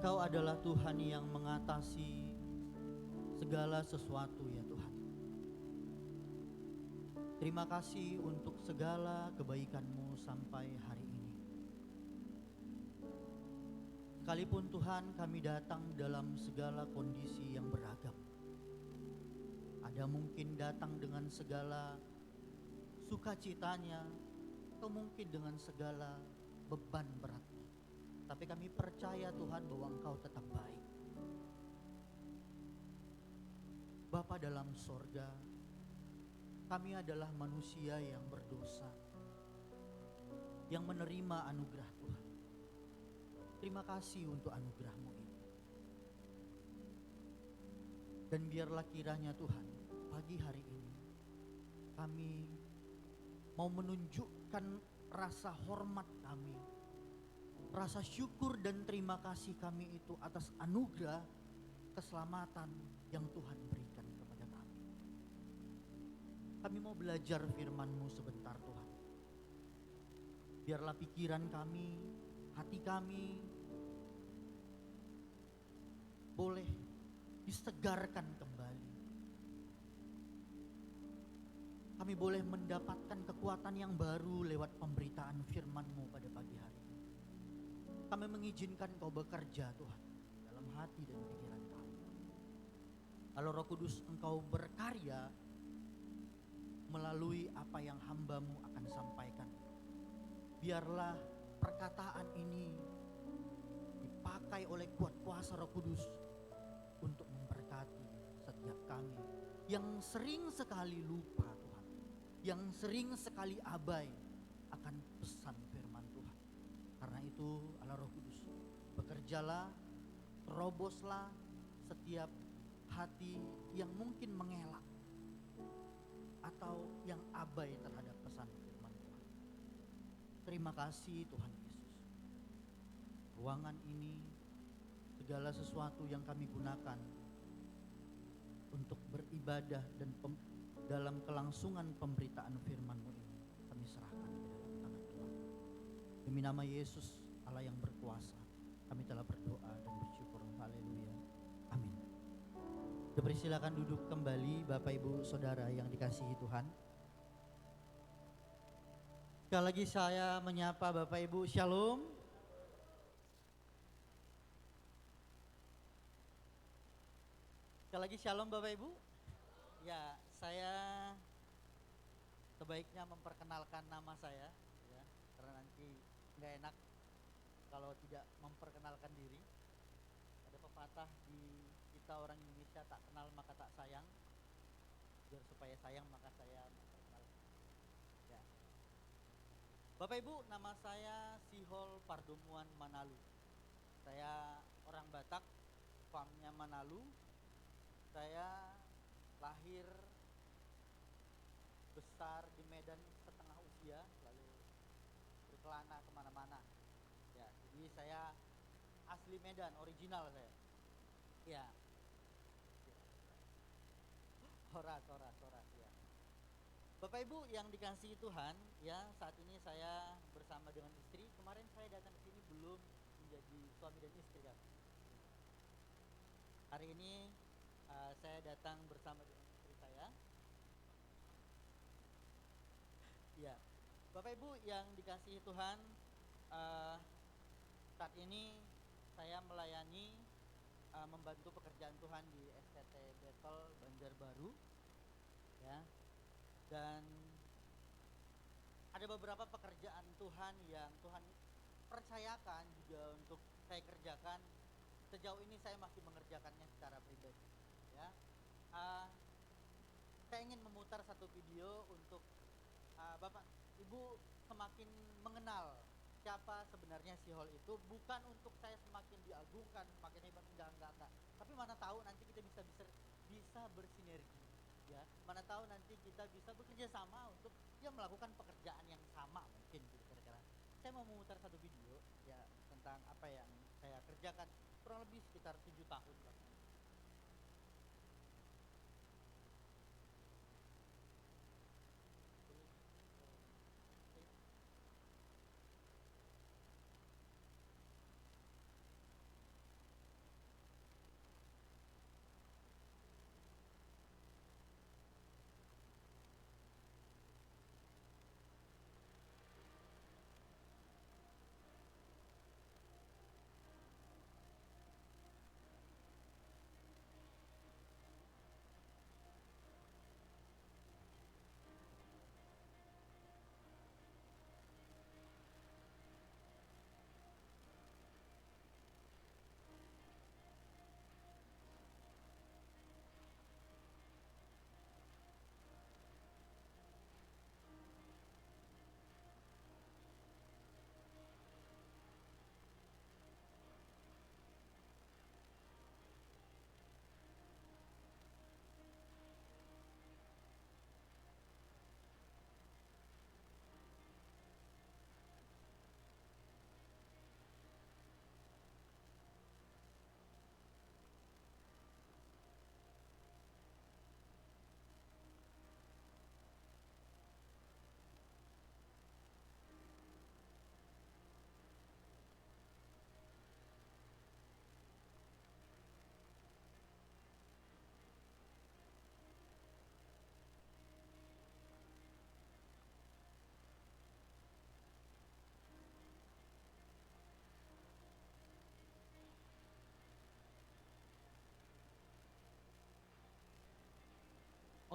Engkau adalah Tuhan yang mengatasi segala sesuatu ya Tuhan. Terima kasih untuk segala kebaikan-Mu sampai hari ini. Sekalipun Tuhan kami datang dalam segala kondisi yang beragam. Ada mungkin datang dengan segala sukacitanya, atau mungkin dengan segala beban beratnya. Tapi kami percaya Tuhan bahwa Engkau tetap baik. Bapa dalam sorga, kami adalah manusia yang berdosa, yang menerima anugerah Tuhan. Terima kasih untuk anugerah-Mu ini. Dan biarlah kiranya Tuhan, pagi hari ini kami mau menunjukkan rasa hormat kami, rasa syukur dan terima kasih kami itu atas anugerah keselamatan yang Tuhan berikan kepada kami. Kami mau belajar firman-Mu sebentar Tuhan. Biarlah pikiran kami, hati kami boleh disegarkan kembali. Kami boleh mendapatkan kekuatan yang baru lewat pemberitaan firman-Mu pada pagi hari ini. Kami mengizinkan Kau bekerja Tuhan dalam hati dan pikiran kami. Kalau Roh Kudus Engkau berkarya melalui apa yang hamba-Mu akan sampaikan. Biarlah perkataan ini dipakai oleh kuat kuasa Roh Kudus untuk memberkati setiap kami yang sering sekali lupa Tuhan, yang sering sekali abai akan pesan firman Tuhan. Karena itu Allah Roh Kudus, bekerjalah, teroboslah setiap hati yang mungkin mengelak atau yang abai terhadap pesan firman Tuhan. Terima kasih Tuhan Yesus. Ruangan ini, segala sesuatu yang kami gunakan untuk beribadah dan dalam kelangsungan pemberitaan firman-Mu ini, kami serahkan ke dalam tangan Tuhan. Demi nama Yesus, Allah yang berkuasa, kami telah berdoa dan bersyukur. Haleluya. Amin. Dipersilakan duduk kembali Bapak Ibu Saudara yang dikasihi Tuhan. Sekali lagi saya menyapa Bapak Ibu, Shalom. Sekali lagi Shalom Bapak Ibu. Ya, saya sebaiknya memperkenalkan nama saya ya, karena nanti nggak enak kalau tidak memperkenalkan diri. Ada pepatah di kita orang Indonesia, tak kenal maka tak sayang. Biar supaya sayang maka saya memperkenalkan. Ya. Bapak Ibu, nama saya Sihol Pardomuan Manalu. Saya orang Batak, farmnya Manalu. Saya lahir besar di Medan setengah usia, lalu berkelana kemana-mana. Ya, jadi saya asli Medan, original saya. Ya. Horas ya. Bapak Ibu yang dikasihi Tuhan, ya saat ini saya bersama dengan istri. Kemarin saya datang ke sini belum menjadi suami dan istri kan. Hari ini saya datang bersama dengan istri saya. Ya, Bapak Ibu yang dikasihi Tuhan, saat ini saya melayani, membantu pekerjaan Tuhan di STT Betel Banjarbaru, ya. Dan ada beberapa pekerjaan Tuhan yang Tuhan percayakan juga untuk saya kerjakan. Sejauh ini saya masih mengerjakannya secara pribadi, ya. Saya ingin memutar satu video untuk Bapak Ibu semakin mengenal siapa sebenarnya Sihol itu. Bukan untuk saya semakin diagungkan, semakin hebat, enggak. Tapi mana tahu nanti kita bisa bersinergi, ya. Mana tahu nanti kita bisa bekerja sama untuk ya melakukan pekerjaan yang sama mungkin gitu kira-kira. Saya mau memutar satu video ya tentang apa yang saya kerjakan kurang lebih sekitar 7 tahun belakangan.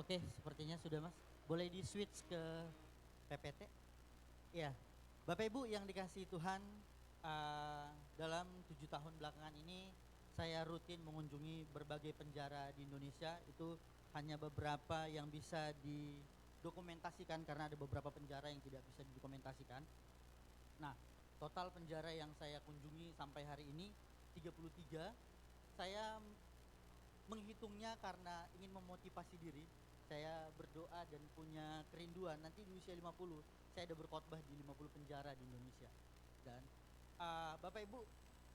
Oke, sepertinya sudah Mas. Boleh di switch ke PPT? Iya, Bapak Ibu yang dikasihi Tuhan, dalam 7 tahun belakangan ini saya rutin mengunjungi berbagai penjara di Indonesia. Itu hanya beberapa yang bisa didokumentasikan karena ada beberapa penjara yang tidak bisa didokumentasikan. Nah, total penjara yang saya kunjungi sampai hari ini 33. Saya menghitungnya karena ingin memotivasi diri. Saya berdoa dan punya kerinduan nanti di usia 50 saya ada berkhotbah di 50 penjara di Indonesia. Dan Bapak Ibu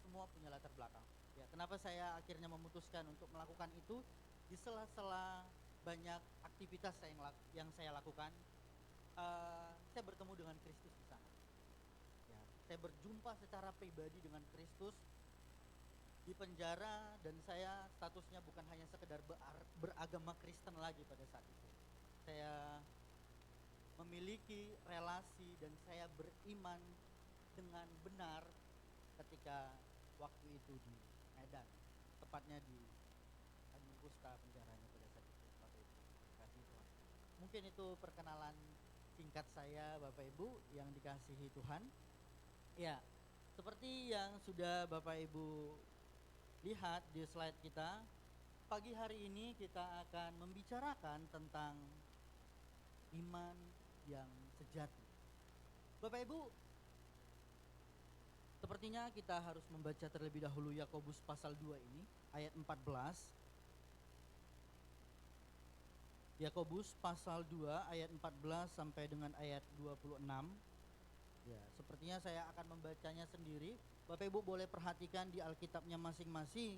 semua punya latar belakang. Ya, kenapa saya akhirnya memutuskan untuk melakukan itu di sela-sela banyak aktivitas yang saya lakukan, saya bertemu dengan Kristus di sana. Ya, saya berjumpa secara pribadi dengan Kristus di penjara dan saya statusnya bukan hanya sekedar beragama Kristen lagi pada saat itu. Saya memiliki relasi dan saya beriman dengan benar ketika waktu itu di Medan, tepatnya di Tanjung Pusta penjaranya pada saat itu, Bapak Ibu. Kasih Tuhan. Mungkin itu perkenalan singkat saya Bapak Ibu yang dikasihi Tuhan. Ya, seperti yang sudah Bapak Ibu lihat di slide kita, pagi hari ini kita akan membicarakan tentang iman yang sejati. Bapak Ibu, sepertinya kita harus membaca terlebih dahulu Yakobus pasal 2 ini, ayat 14. Yakobus pasal 2 ayat 14 sampai dengan ayat 26. Ya, sepertinya saya akan membacanya sendiri. Bapak Ibu boleh perhatikan di Alkitabnya masing-masing.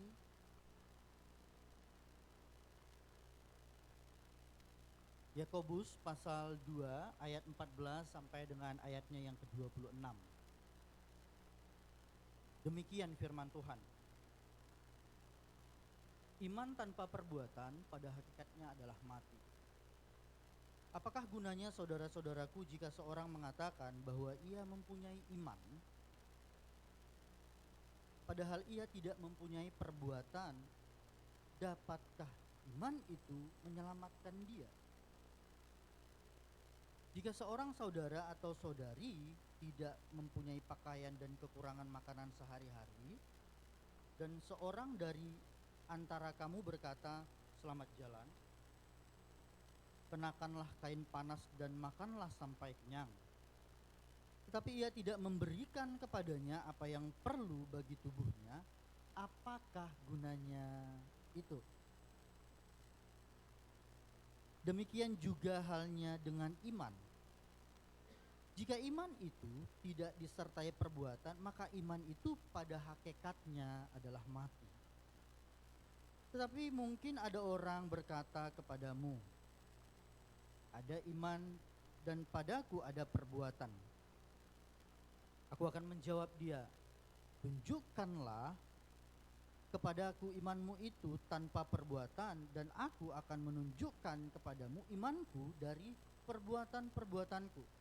Yakobus pasal 2 ayat 14 sampai dengan ayatnya yang ke-26. Demikian firman Tuhan. Iman tanpa perbuatan pada hakikatnya adalah mati. Apakah gunanya saudara-saudaraku jika seorang mengatakan bahwa ia mempunyai iman, padahal ia tidak mempunyai perbuatan? Dapatkah iman itu menyelamatkan dia? Jika seorang saudara atau saudari tidak mempunyai pakaian dan kekurangan makanan sehari-hari, dan seorang dari antara kamu berkata, "Selamat jalan, kenakanlah kain panas dan makanlah sampai kenyang," tetapi ia tidak memberikan kepadanya apa yang perlu bagi tubuhnya, apakah gunanya itu? Demikian juga halnya dengan iman. Jika iman itu tidak disertai perbuatan, maka iman itu pada hakikatnya adalah mati. Tetapi mungkin ada orang berkata kepadamu, "Ada iman dan padaku ada perbuatan." Aku akan menjawab dia, "Tunjukkanlah kepadaku imanmu itu tanpa perbuatan, dan aku akan menunjukkan kepadamu imanku dari perbuatan-perbuatanku."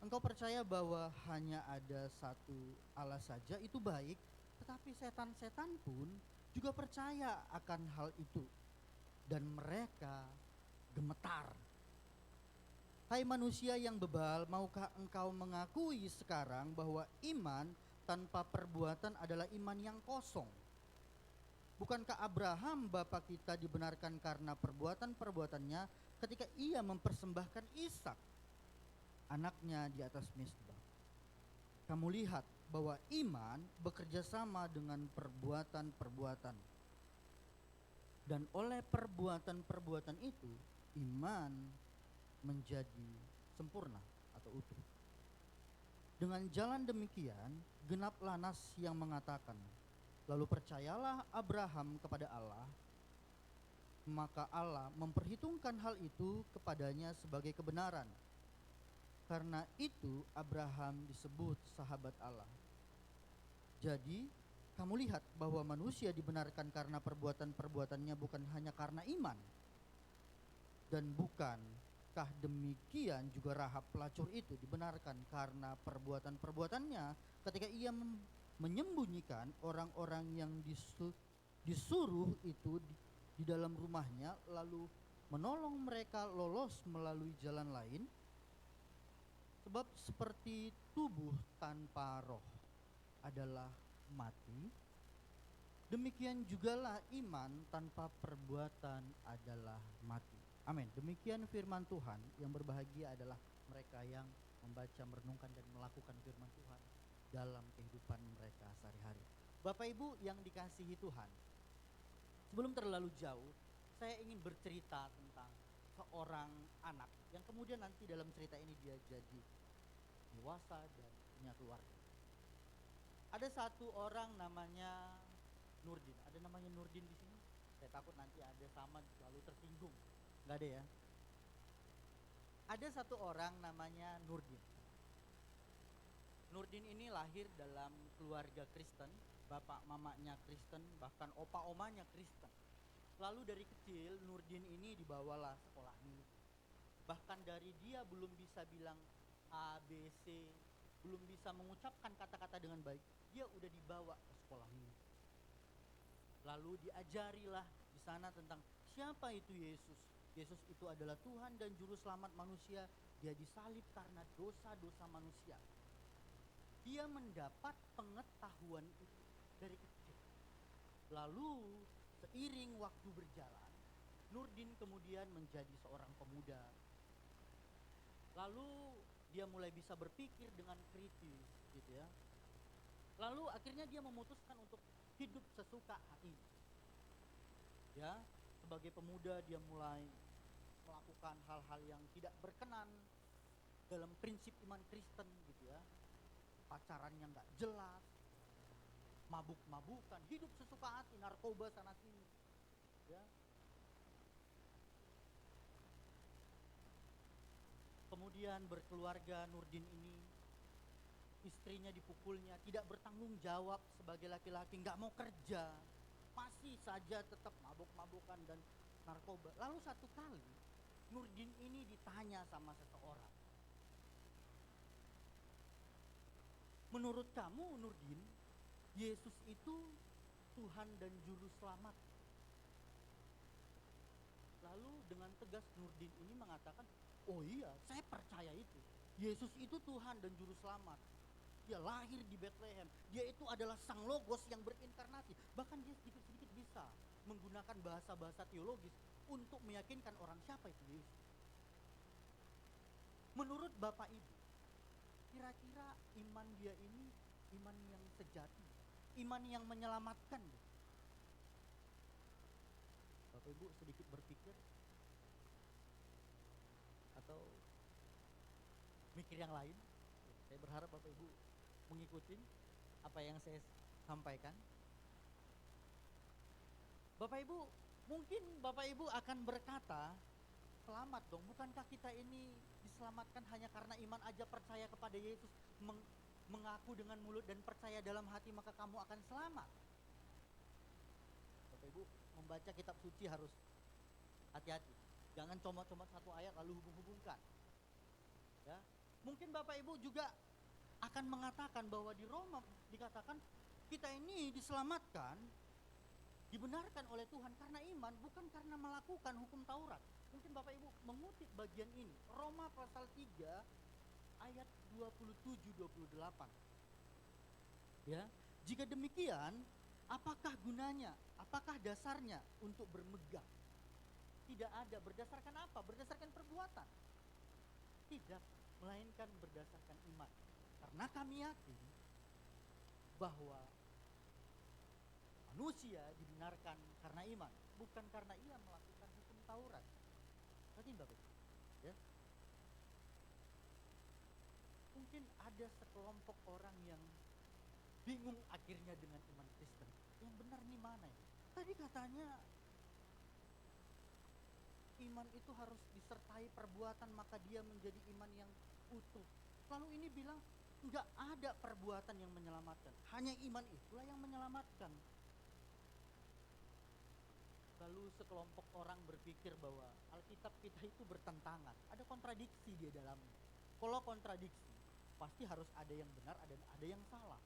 Engkau percaya bahwa hanya ada satu Allah saja, itu baik, tetapi setan-setan pun juga percaya akan hal itu, dan mereka gemetar. Hai manusia yang bebal, maukah engkau mengakui sekarang bahwa iman tanpa perbuatan adalah iman yang kosong? Bukankah Abraham bapa kita dibenarkan karena perbuatan-perbuatannya ketika ia mempersembahkan Ishak, anaknya, di atas mezbah? Kamu lihat bahwa iman bekerja sama dengan perbuatan-perbuatan. Dan oleh perbuatan-perbuatan itu, iman menjadi sempurna atau utuh. Dengan jalan demikian, genaplah nas yang mengatakan, "Lalu percayalah Abraham kepada Allah, maka Allah memperhitungkan hal itu kepadanya sebagai kebenaran." Karena itu Abraham disebut sahabat Allah. Jadi kamu lihat bahwa manusia dibenarkan karena perbuatan-perbuatannya, bukan hanya karena iman. Dan bukankah demikian juga Rahab pelacur itu dibenarkan karena perbuatan-perbuatannya ketika ia menyembunyikan orang-orang yang disuruh itu di dalam rumahnya, lalu menolong mereka lolos melalui jalan lain. Sebab seperti tubuh tanpa roh adalah mati, demikian jugalah iman tanpa perbuatan adalah mati. Amin. Demikian firman Tuhan. Yang berbahagia adalah mereka yang membaca, merenungkan, dan melakukan firman Tuhan dalam kehidupan mereka sehari-hari. Bapak Ibu yang dikasihi Tuhan, sebelum terlalu jauh, saya ingin bercerita tentang seorang anak yang kemudian nanti dalam cerita ini dia jadi dewasa dan punya keluarga. Ada satu orang namanya Nurdin. Ada namanya Nurdin di sini? Saya takut nanti ada sama lalu tersinggung. Nggak ada ya? Ada satu orang namanya Nurdin. Nurdin ini lahir dalam keluarga Kristen, bapak mamanya Kristen, bahkan opa omanya Kristen. Lalu dari kecil Nurdin ini dibawalah sekolah minggu. Bahkan dari dia belum bisa bilang A, B, C, belum bisa mengucapkan kata-kata dengan baik, dia udah dibawa ke sekolah minggu. Lalu diajarilah di sana tentang siapa itu Yesus. Yesus itu adalah Tuhan dan Juru Selamat manusia. Dia disalib karena dosa-dosa manusia. Dia mendapat pengetahuan itu dari kecil. Lalu seiring waktu berjalan, Nurdin kemudian menjadi seorang pemuda. Lalu dia mulai bisa berpikir dengan kritis gitu ya. Lalu akhirnya dia memutuskan untuk hidup sesuka hati. Ya, sebagai pemuda dia mulai melakukan hal-hal yang tidak berkenan dalam prinsip iman Kristen gitu ya. Pacaran yang gak jelas, mabuk-mabukan, hidup sesuka hati, narkoba sana sini. Ya. Kemudian berkeluarga Nurdin ini, istrinya dipukulnya, tidak bertanggung jawab sebagai laki-laki, gak mau kerja, masih saja tetap mabuk-mabukan dan narkoba. Lalu satu kali Nurdin ini ditanya sama seseorang, menurut kamu Nurdin, Yesus itu Tuhan dan Juru Selamat? Lalu dengan tegas Nurdin ini mengatakan, oh iya, saya percaya itu. Yesus itu Tuhan dan Juru Selamat. Dia lahir di Bethlehem. Dia itu adalah Sang Logos yang berinkarnasi. Bahkan dia sedikit-sedikit bisa menggunakan bahasa-bahasa teologis untuk meyakinkan orang siapa itu Yesus. Menurut Bapak Ibu, kira-kira iman dia ini iman yang sejati, iman yang menyelamatkan. Bapak Ibu sedikit berpikir atau mikir yang lain? Saya berharap Bapak Ibu mengikuti apa yang saya sampaikan. Bapak Ibu, mungkin Bapak Ibu akan berkata, selamat dong, bukankah kita ini diselamatkan hanya karena iman aja, percaya kepada Yesus, mengaku dengan mulut dan percaya dalam hati maka kamu akan selamat. Bapak Ibu membaca kitab suci harus hati-hati. Jangan comot-comot satu ayat lalu hubung-hubungkan. Ya. Mungkin Bapak Ibu juga akan mengatakan bahwa di Roma dikatakan kita ini diselamatkan, dibenarkan oleh Tuhan karena iman, bukan karena melakukan hukum Taurat. Mungkin Bapak Ibu mengutip bagian ini, Roma pasal 3 ayat 27-28. Ya, jika demikian, apakah gunanya? Apakah dasarnya untuk bermegah? Tidak ada. Berdasarkan apa? Berdasarkan perbuatan. Tidak, melainkan berdasarkan iman. Karena kami yakin bahwa manusia dibenarkan karena iman, bukan karena ia melakukan hukum Taurat. Berarti Bapak, ya. Mungkin ada sekelompok orang yang bingung akhirnya dengan iman Kristen. Yang benar nih mana ya? Tadi katanya iman itu harus disertai perbuatan maka dia menjadi iman yang utuh. Lalu ini bilang enggak ada perbuatan yang menyelamatkan, hanya iman itulah yang menyelamatkan. Lalu sekelompok orang berpikir bahwa Alkitab kita itu bertentangan, ada kontradiksi di dalamnya. Kalau kontradiksi, pasti harus ada yang benar, ada yang salah.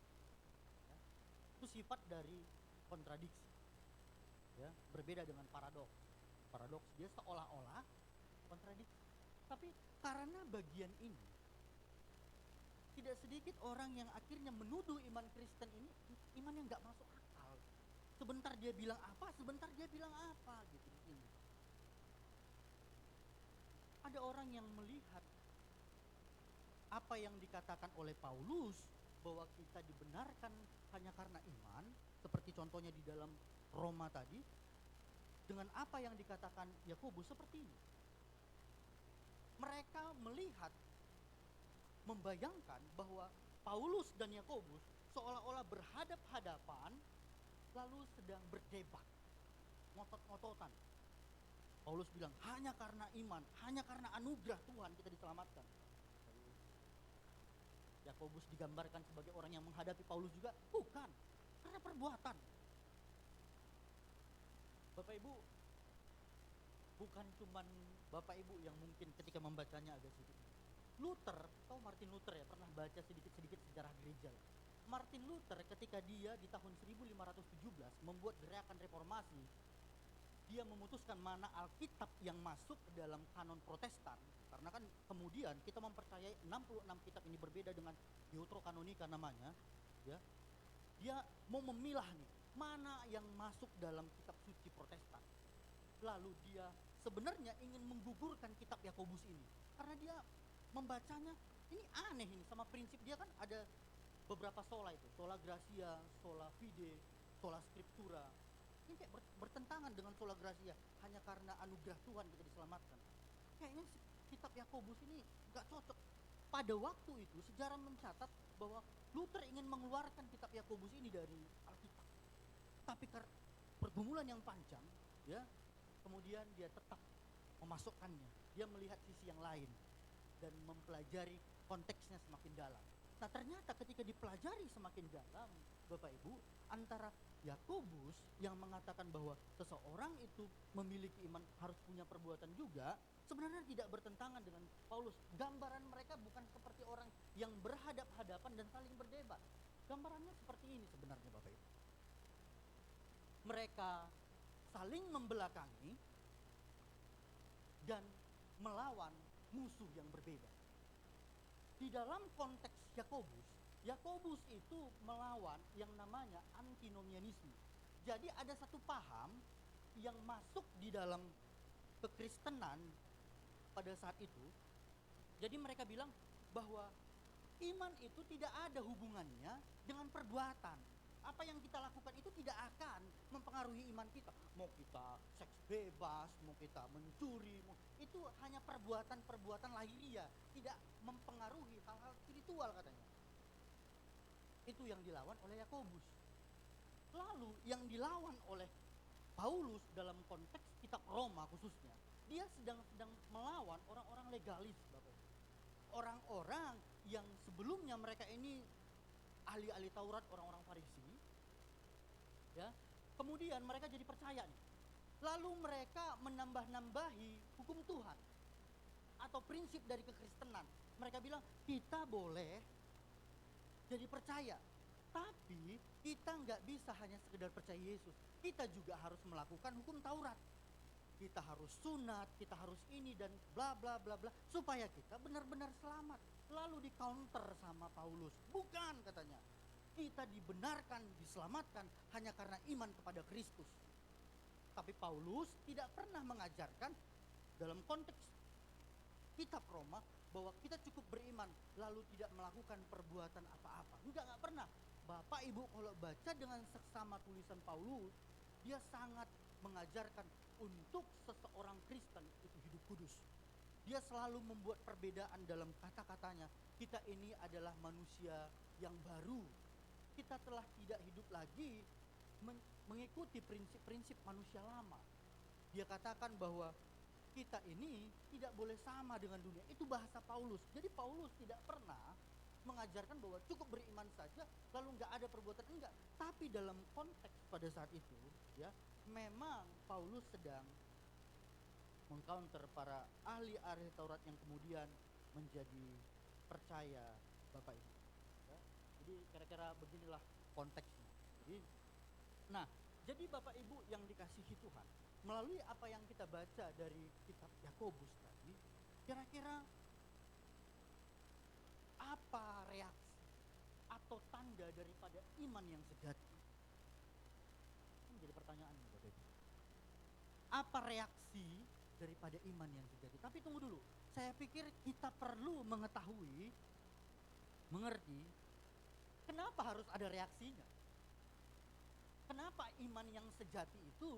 Ya. Itu sifat dari kontradiksi. Ya, berbeda dengan paradoks. paradoks, dia seolah-olah kontradiksi. Tapi karena bagian ini, tidak sedikit orang yang akhirnya menuduh iman Kristen ini iman yang nggak masuk akal. Sebentar dia bilang apa, sebentar dia bilang apa gitu di sini. Ada orang yang melihat apa yang dikatakan oleh Paulus bahwa kita dibenarkan hanya karena iman, seperti contohnya di dalam Roma tadi, dengan apa yang dikatakan Yakobus seperti ini. Mereka melihat, membayangkan bahwa Paulus dan Yakobus seolah-olah berhadap-hadapan lalu sedang berdebat, ngotot-ngototan. Paulus bilang hanya karena iman, hanya karena anugerah Tuhan kita diselamatkan. Yakobus digambarkan sebagai orang yang menghadapi Paulus juga, bukan, karena perbuatan. Bapak Ibu, bukan cuman Bapak Ibu yang mungkin ketika membacanya agak sedikit. Luther, tahu Martin Luther ya, pernah baca sedikit-sedikit sejarah gereja. Martin Luther ketika dia di tahun 1517 membuat gerakan reformasi, dia memutuskan mana Alkitab yang masuk ke dalam kanon Protestan. Karena kan kemudian kita mempercayai 66 kitab ini berbeda dengan Deuterokanonika namanya, ya. Dia mau memilah nih, mana yang masuk dalam kitab suci Protestan. Lalu dia sebenarnya ingin menggugurkan kitab Yakobus ini. Karena dia membacanya, ini aneh ini sama prinsip dia kan ada beberapa sola itu, sola gratia, sola fide, sola scriptura. Ini kayak bertentangan dengan sola gratia, hanya karena anugerah Tuhan kita diselamatkan. Kayaknya kitab Yakobus ini gak cocok. Pada waktu itu sejarah mencatat bahwa Luther ingin mengeluarkan kitab Yakobus ini dari Alkitab. Tapi karena pergumulan yang panjang, ya, kemudian dia tetap memasukkannya. Dia melihat sisi yang lain dan mempelajari konteksnya semakin dalam. Nah ternyata ketika dipelajari semakin dalam, Bapak Ibu, antara Yakobus yang mengatakan bahwa seseorang itu memiliki iman harus punya perbuatan juga, sebenarnya tidak bertentangan dengan Paulus. Gambaran mereka bukan seperti orang yang berhadap-hadapan dan saling berdebat. Gambarannya seperti ini sebenarnya Bapak Ibu. Mereka saling membelakangi dan melawan musuh yang berbeda. Di dalam konteks Yakobus itu melawan yang namanya antinomianisme. Jadi ada satu paham yang masuk di dalam kekristenan pada saat itu. Jadi mereka bilang bahwa iman itu tidak ada hubungannya dengan perbuatan. Apa yang kita lakukan itu tidak akan mempengaruhi iman kita. Mau kita seks bebas, mau kita mencuri, itu hanya perbuatan-perbuatan lahiriah, tidak mempengaruhi hal-hal spiritual katanya. Itu yang dilawan oleh Yakobus. Lalu yang dilawan oleh Paulus dalam konteks kitab Roma khususnya, dia sedang melawan orang-orang legalis, Bapak. Orang-orang yang sebelumnya mereka ini ahli-ahli Taurat, orang-orang Farisi, ya. Kemudian mereka jadi percaya nih. Lalu mereka menambah-nambahi hukum Tuhan atau prinsip dari kekristenan. Mereka bilang kita boleh jadi percaya, tapi kita nggak bisa hanya sekedar percaya Yesus. Kita juga harus melakukan hukum Taurat. Kita harus sunat, kita harus ini dan bla bla bla bla supaya kita benar-benar selamat. Lalu di counter sama Paulus, bukan katanya, kita dibenarkan, diselamatkan hanya karena iman kepada Kristus. Tapi Paulus tidak pernah mengajarkan dalam konteks kitab Roma bahwa kita cukup beriman lalu tidak melakukan perbuatan apa-apa. Enggak pernah. Bapak Ibu kalau baca dengan seksama tulisan Paulus, dia sangat mengajarkan untuk seseorang Kristen itu hidup kudus. Dia selalu membuat perbedaan dalam kata-katanya. Kita ini adalah manusia yang baru. Kita telah tidak hidup lagi mengikuti prinsip-prinsip manusia lama. Dia katakan bahwa kita ini tidak boleh sama dengan dunia. Itu bahasa Paulus. Jadi Paulus tidak pernah mengajarkan bahwa cukup beriman saja lalu nggak ada perbuatan, enggak. Tapi dalam konteks pada saat itu, ya, memang Paulus sedang mengcounter para ahli-ahli Taurat yang kemudian menjadi percaya, Bapak Ibu. Ya. Jadi kira-kira beginilah konteksnya. Jadi, nah, jadi Bapak Ibu yang dikasihi Tuhan, melalui apa yang kita baca dari kitab Yakobus tadi, kira-kira apa reaksi atau tanda daripada iman yang sejati? Ini jadi pertanyaan Bapak Ibu. Apa reaksi daripada iman yang sejati? Tapi tunggu dulu, saya pikir kita perlu mengetahui, mengerti, kenapa harus ada reaksinya. Kenapa iman yang sejati itu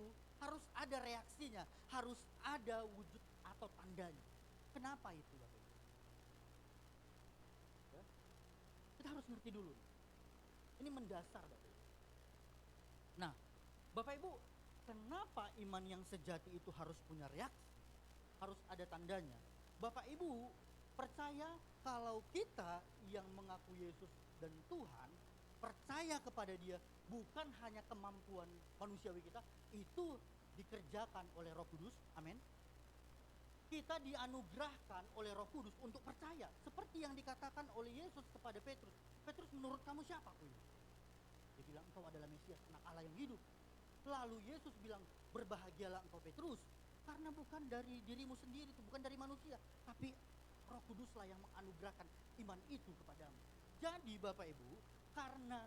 harus ada reaksinya, harus ada wujud atau tandanya. Kenapa itu Bapak Ibu? Ya, kita harus ngerti dulu. Ini mendasar Bapak Ibu. Nah, Bapak Ibu, kenapa iman yang sejati itu harus punya reaksi? Harus ada tandanya. Bapak Ibu percaya kalau kita yang mengaku Yesus dan Tuhan, percaya kepada Dia, bukan hanya kemampuan manusiawi kita, itu dikerjakan oleh Roh Kudus. Amin. Kita dianugerahkan oleh Roh Kudus untuk percaya, seperti yang dikatakan oleh Yesus kepada Petrus. Petrus, menurut kamu siapa aku ini? Dia bilang, engkau adalah Mesias, anak Allah yang hidup. Lalu Yesus bilang, berbahagialah engkau Petrus, karena bukan dari dirimu sendiri, itu bukan dari manusia, tapi Roh Kuduslah yang menganugerahkan iman itu kepadamu. Jadi Bapak Ibu, karena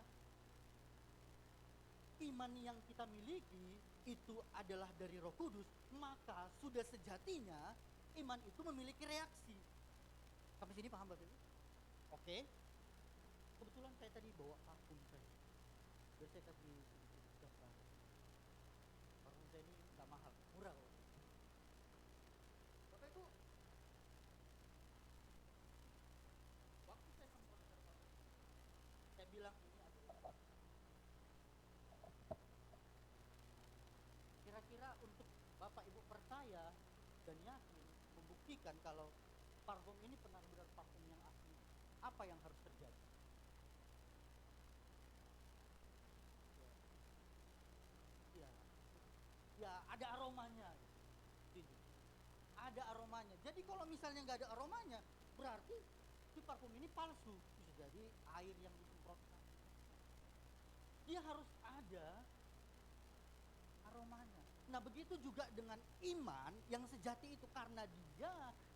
iman yang kita miliki itu adalah dari Roh Kudus, maka sudah sejatinya iman itu memiliki reaksi. Sampai sini paham Bapak Ibu? Oke. Kebetulan saya tadi bawa parfum saya. Biar saya kasih sedikit daftar. Parfum saya ini nggak mahal, murah kok. Bapak Ibu, waktu saya semprot parfum, saya bilang ini adalah, kira-kira untuk Bapak Ibu percaya dan yakin, membuktikan kalau parfum ini benar-benar parfum yang asli, apa yang harus terjadi? Ya, ya ada aromanya, gitu. Ada aromanya. Jadi kalau misalnya nggak ada aromanya, berarti si parfum ini palsu. Bisa jadi air yang disemprotkan. Dia harus ada aromanya. Nah begitu juga dengan iman yang sejati itu, karena dia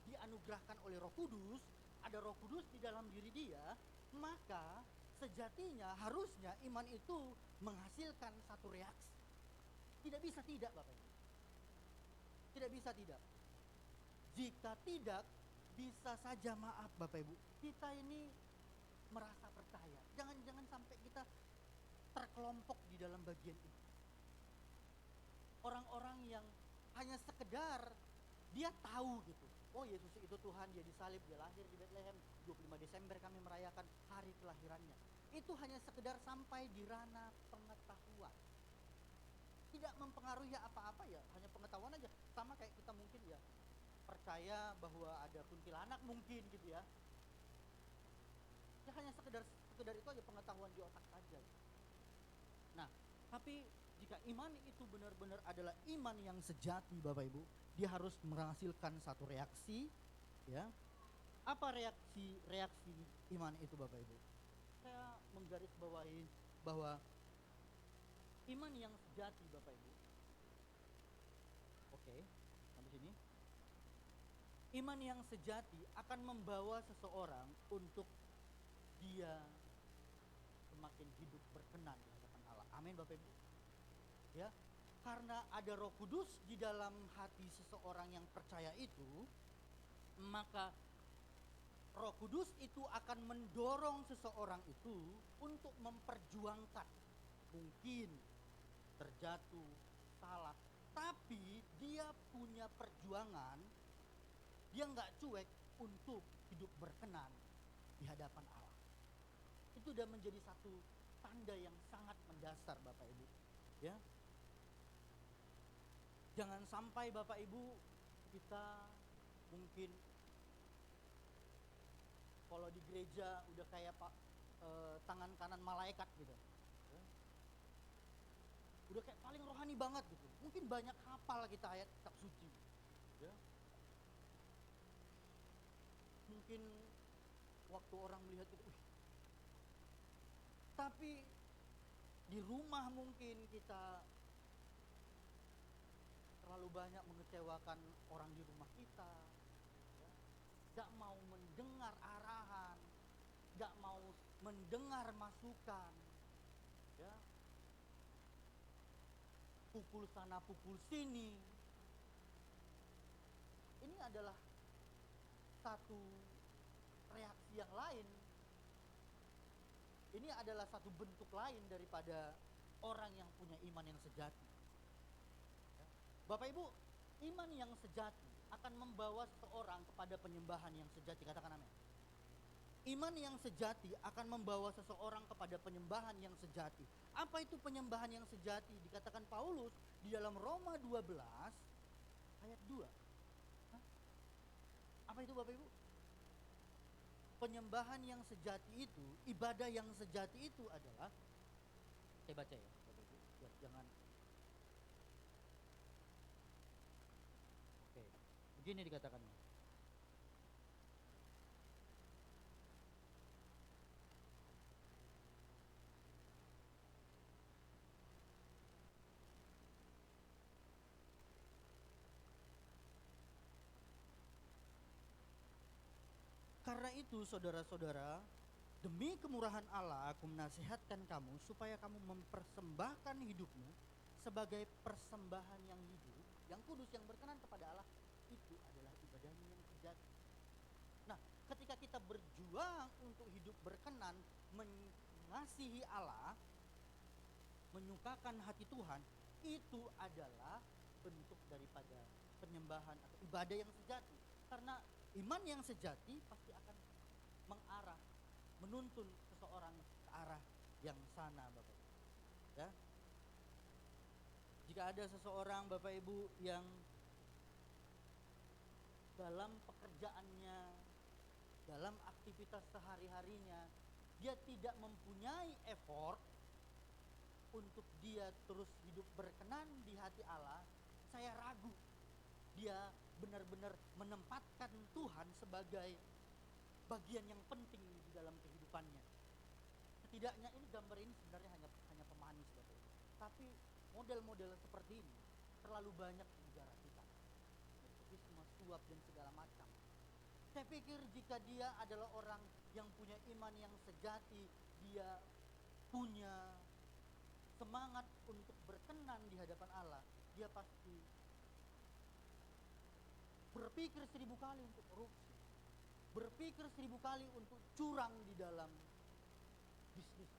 dianugerahkan oleh Roh Kudus, ada Roh Kudus di dalam diri dia, maka sejatinya harusnya iman itu menghasilkan satu reaksi. Tidak bisa tidak Bapak Ibu. Tidak bisa tidak. Jika tidak, bisa saja maaf Bapak Ibu, kita ini merasa percaya. Jangan sampai kita terkelompok di dalam bagian ini. Orang-orang yang hanya sekedar dia tahu gitu, oh Yesus itu Tuhan, dia disalib, dia lahir di Bethlehem, 25 Desember kami merayakan hari kelahirannya. Itu hanya sekedar sampai di ranah pengetahuan. Tidak mempengaruhi apa-apa, ya hanya pengetahuan aja. Sama kayak kita mungkin ya percaya bahwa ada kuntilanak mungkin gitu ya. Ya hanya sekedar itu aja, pengetahuan di otak saja. Nah, tapi jika iman itu benar-benar adalah iman yang sejati Bapak Ibu, dia harus menghasilkan satu reaksi, ya. Apa reaksi iman itu Bapak Ibu? Saya menggarisbawahi bahwa iman yang sejati Bapak Ibu. Oke, sampai sini. Iman yang sejati akan membawa seseorang untuk dia semakin hidup berkenan di hadapan Allah. Amin Bapak Ibu. Ya, karena ada Roh Kudus di dalam hati seseorang yang percaya itu, maka Roh Kudus itu akan mendorong seseorang itu untuk memperjuangkan, mungkin terjatuh, salah, tapi dia punya perjuangan, dia nggak cuek untuk hidup berkenan di hadapan Allah. Itu sudah menjadi satu tanda yang sangat mendasar Bapak Ibu, ya. Jangan sampai Bapak Ibu kita mungkin kalau di gereja udah kayak tangan kanan malaikat gitu, ya. Udah kayak paling rohani banget gitu. Mungkin banyak hafal kita ayat kitab suci, ya. Mungkin waktu orang melihat itu, tapi di rumah mungkin kita terlalu terlalu banyak mengecewakan orang di rumah kita, ya. Gak mau mendengar arahan, gak mau mendengar masukan, ya. Pukul sana pukul sini. Ini adalah satu reaksi yang lain. Ini adalah satu bentuk lain daripada orang yang punya iman yang sejati. Ya. Bapak Ibu, iman yang sejati akan membawa seseorang kepada penyembahan yang sejati. Katakan amin. Iman yang sejati akan membawa seseorang kepada penyembahan yang sejati. Apa itu penyembahan yang sejati? Dikatakan Paulus di dalam Roma 12 ayat 2. Hah? Apa itu Bapak Ibu? Penyembahan yang sejati itu, ibadah yang sejati itu adalah, saya baca ya Bapak Ibu, ya, jangan. Oke, begini dikatakannya. Karena itu saudara-saudara, demi kemurahan Allah aku menasihatkan kamu supaya kamu mempersembahkan hidupmu sebagai persembahan yang hidup, yang kudus, yang berkenan kepada Allah. Itu adalah ibadahnya yang sejati. Nah, ketika kita berjuang untuk hidup berkenan, mengasihi Allah, menyukakan hati Tuhan, itu adalah bentuk daripada penyembahan atau ibadah yang sejati. Karena iman yang sejati pasti akan mengarah, menuntun seseorang ke arah yang sana, Bapak Ibu. Ya. Jika ada seseorang Bapak Ibu yang dalam pekerjaannya, dalam aktivitas sehari-harinya, dia tidak mempunyai effort untuk dia terus hidup berkenan di hati Allah, saya ragu dia benar-benar menempatkan Tuhan sebagai bagian yang penting di dalam kehidupannya. Setidaknya ini gambar ini sebenarnya hanya pemanis, Bapak Ibu. Tapi model-model seperti ini terlalu banyak di negara kita. Nepotisme, suap dan segala macam. Saya pikir jika dia adalah orang yang punya iman yang sejati, dia punya semangat untuk berkenan di hadapan Allah, dia pasti berpikir 1000 kali untuk korupsi, berpikir 1000 kali untuk curang di dalam bisnis.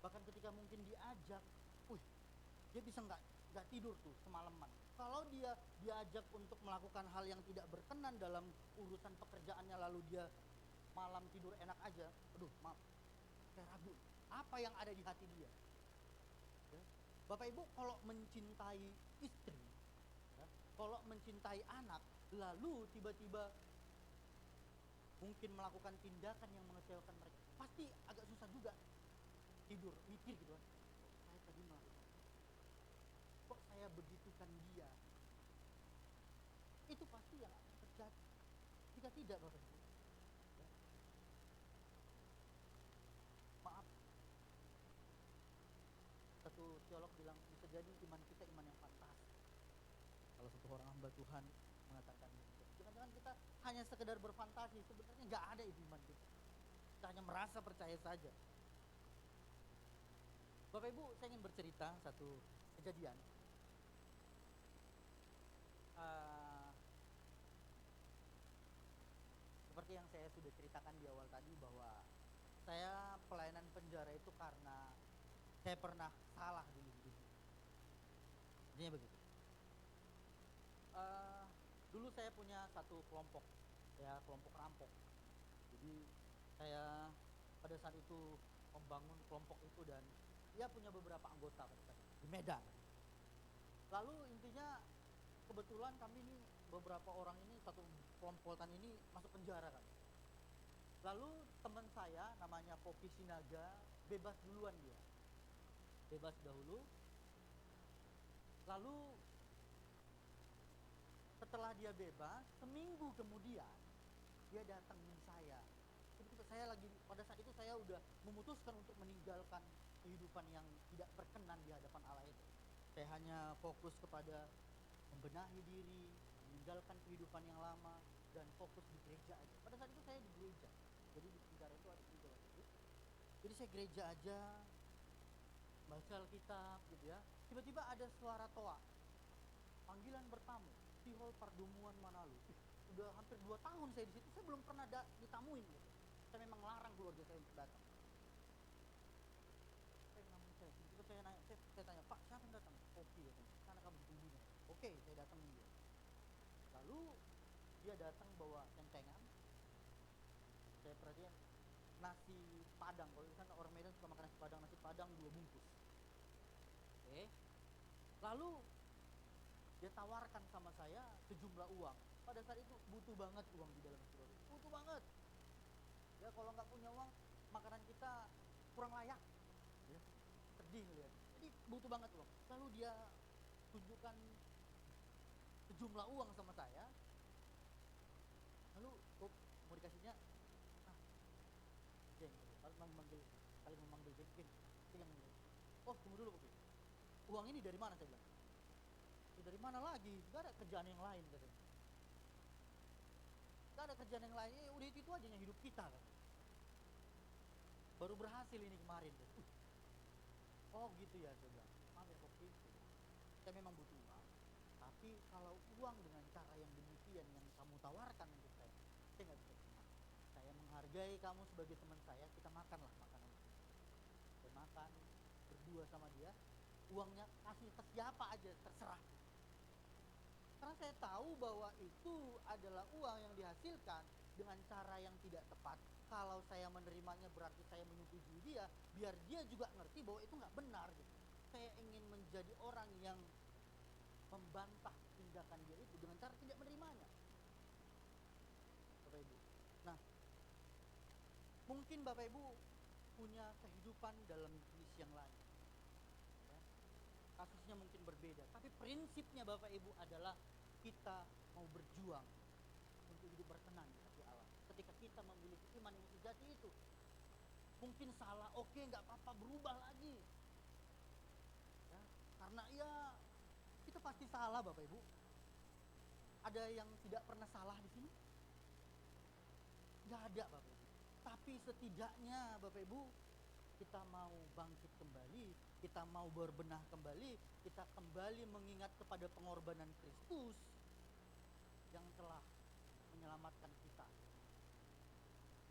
Bahkan ketika mungkin diajak, dia bisa nggak tidur tuh semalaman. Kalau dia diajak untuk melakukan hal yang tidak berkenan dalam urusan pekerjaannya, lalu dia malam tidur enak aja, maaf, saya ragu apa yang ada di hati dia. Ya. Bapak Ibu, kalau mencintai istri, ya, kalau mencintai anak, lalu tiba-tiba mungkin melakukan tindakan yang mengecewakan mereka, pasti agak susah juga tidur, mikir gitu kan, saya tadi melakukan, kok saya begitukan dia. Itu pasti yang akan terjadi. Jika tidak, Bapak Ibu, ya, maaf, satu teolog bilang bisa jadi iman kita iman yang fantasi. Kalau satu orang hamba Tuhan mengatakan itu, jangan-jangan kita hanya sekedar berfantasi, sebenarnya nggak ada itu iman kita. Kita hanya merasa percaya saja. Bapak Ibu, saya ingin bercerita satu kejadian. Seperti yang saya sudah ceritakan di awal tadi, bahwa saya pelayanan penjara itu karena saya pernah salah dulu hidupnya. Intinya begitu. Dulu saya punya satu kelompok, ya, kelompok rampok. Jadi saya pada saat itu membangun kelompok itu dan dia punya beberapa anggota pada saat itu di Medan. Lalu intinya kebetulan kami ini beberapa orang ini, satu kelompokan ini masuk penjara kan. Lalu teman saya namanya Popi Sinaga bebas duluan dia. Bebas dahulu. Lalu setelah dia bebas, seminggu kemudian dia datangin saya. Saya lagi pada saat itu saya udah memutuskan untuk meninggalkan kehidupan yang tidak berkenan di hadapan Allah itu. Saya hanya fokus kepada membenahi diri, meninggalkan kehidupan yang lama, dan fokus di gereja aja. Pada saat itu saya di gereja. Jadi di Singkarak itu ada gereja waktu itu. Jadi saya gereja aja, baca Alkitab gitu ya. Tiba-tiba ada suara toa, panggilan bertamu, di hall Pardumuan Manado. Udah hampir 2 tahun saya di situ, saya belum pernah ditamuin gitu. Saya memang larang keluarga saya untuk datang. Saya namun saya, tiba-tiba saya nanya, saya tanya, Pak siapa yang datang? Oke ya, karena kamu ditunggunya. Oke, saya datangin dia. Lalu dia datang bawa centengan. Saya perhatian nasi padang, kalau di sana orang Medan suka makan nasi padang 2 bungkus. Oke. Lalu dia tawarkan sama saya sejumlah uang. Pada saat itu butuh banget uang di dalam hidup, butuh banget. Ya kalau nggak punya uang, makanan kita kurang layak. Ya, sedih lihat. Jadi butuh banget uang. Lalu dia tunjukkan sejumlah uang sama saya. Lalu mau dikasihnya, Jeng, kalian memanggil Jeng, yang oh tunggu dulu Bobi. Uang ini dari mana saya bilang? Ya, dari mana lagi? Gak ada kerjaan yang lain katanya. Gak ada kerjaan yang lain, udah itu aja yang hidup kita kan. Baru berhasil ini kemarin. Oh gitu ya saya bilang. Maaf ya Bobi, saya memang butuh uang. Tapi kalau uang dengan cara yang demikian yang kamu tawarkan untuk saya nggak bisa terima. Saya menghargai kamu sebagai teman saya, kita makanlah makanan. Saya makan berdua sama dia, uangnya kasih ke siapa aja terserah. Karena saya tahu bahwa itu adalah uang yang dihasilkan dengan cara yang tidak tepat. Kalau saya menerimanya berarti saya menyetujui dia, biar dia juga ngerti bahwa itu nggak benar gitu. Saya ingin menjadi orang yang membantah tindakan dia itu dengan cara tidak menerimanya. Bapak Ibu. Nah, mungkin Bapak Ibu punya kehidupan dalam jenis yang lain. Ya. Kasusnya mungkin berbeda, tapi prinsipnya Bapak Ibu adalah kita mau berjuang untuk hidup berkenan di hati Allah. Ketika kita memiliki iman yang sejati itu, mungkin salah, oke, nggak apa-apa, berubah lagi. Ya, karena ya kita pasti salah Bapak Ibu. Ada yang tidak pernah salah di sini? Nggak ada Bapak Ibu. Tapi setidaknya Bapak Ibu, kita mau bangkit kembali, kita mau berbenah kembali, kita kembali mengingat kepada pengorbanan Kristus yang telah menyelamatkan kita.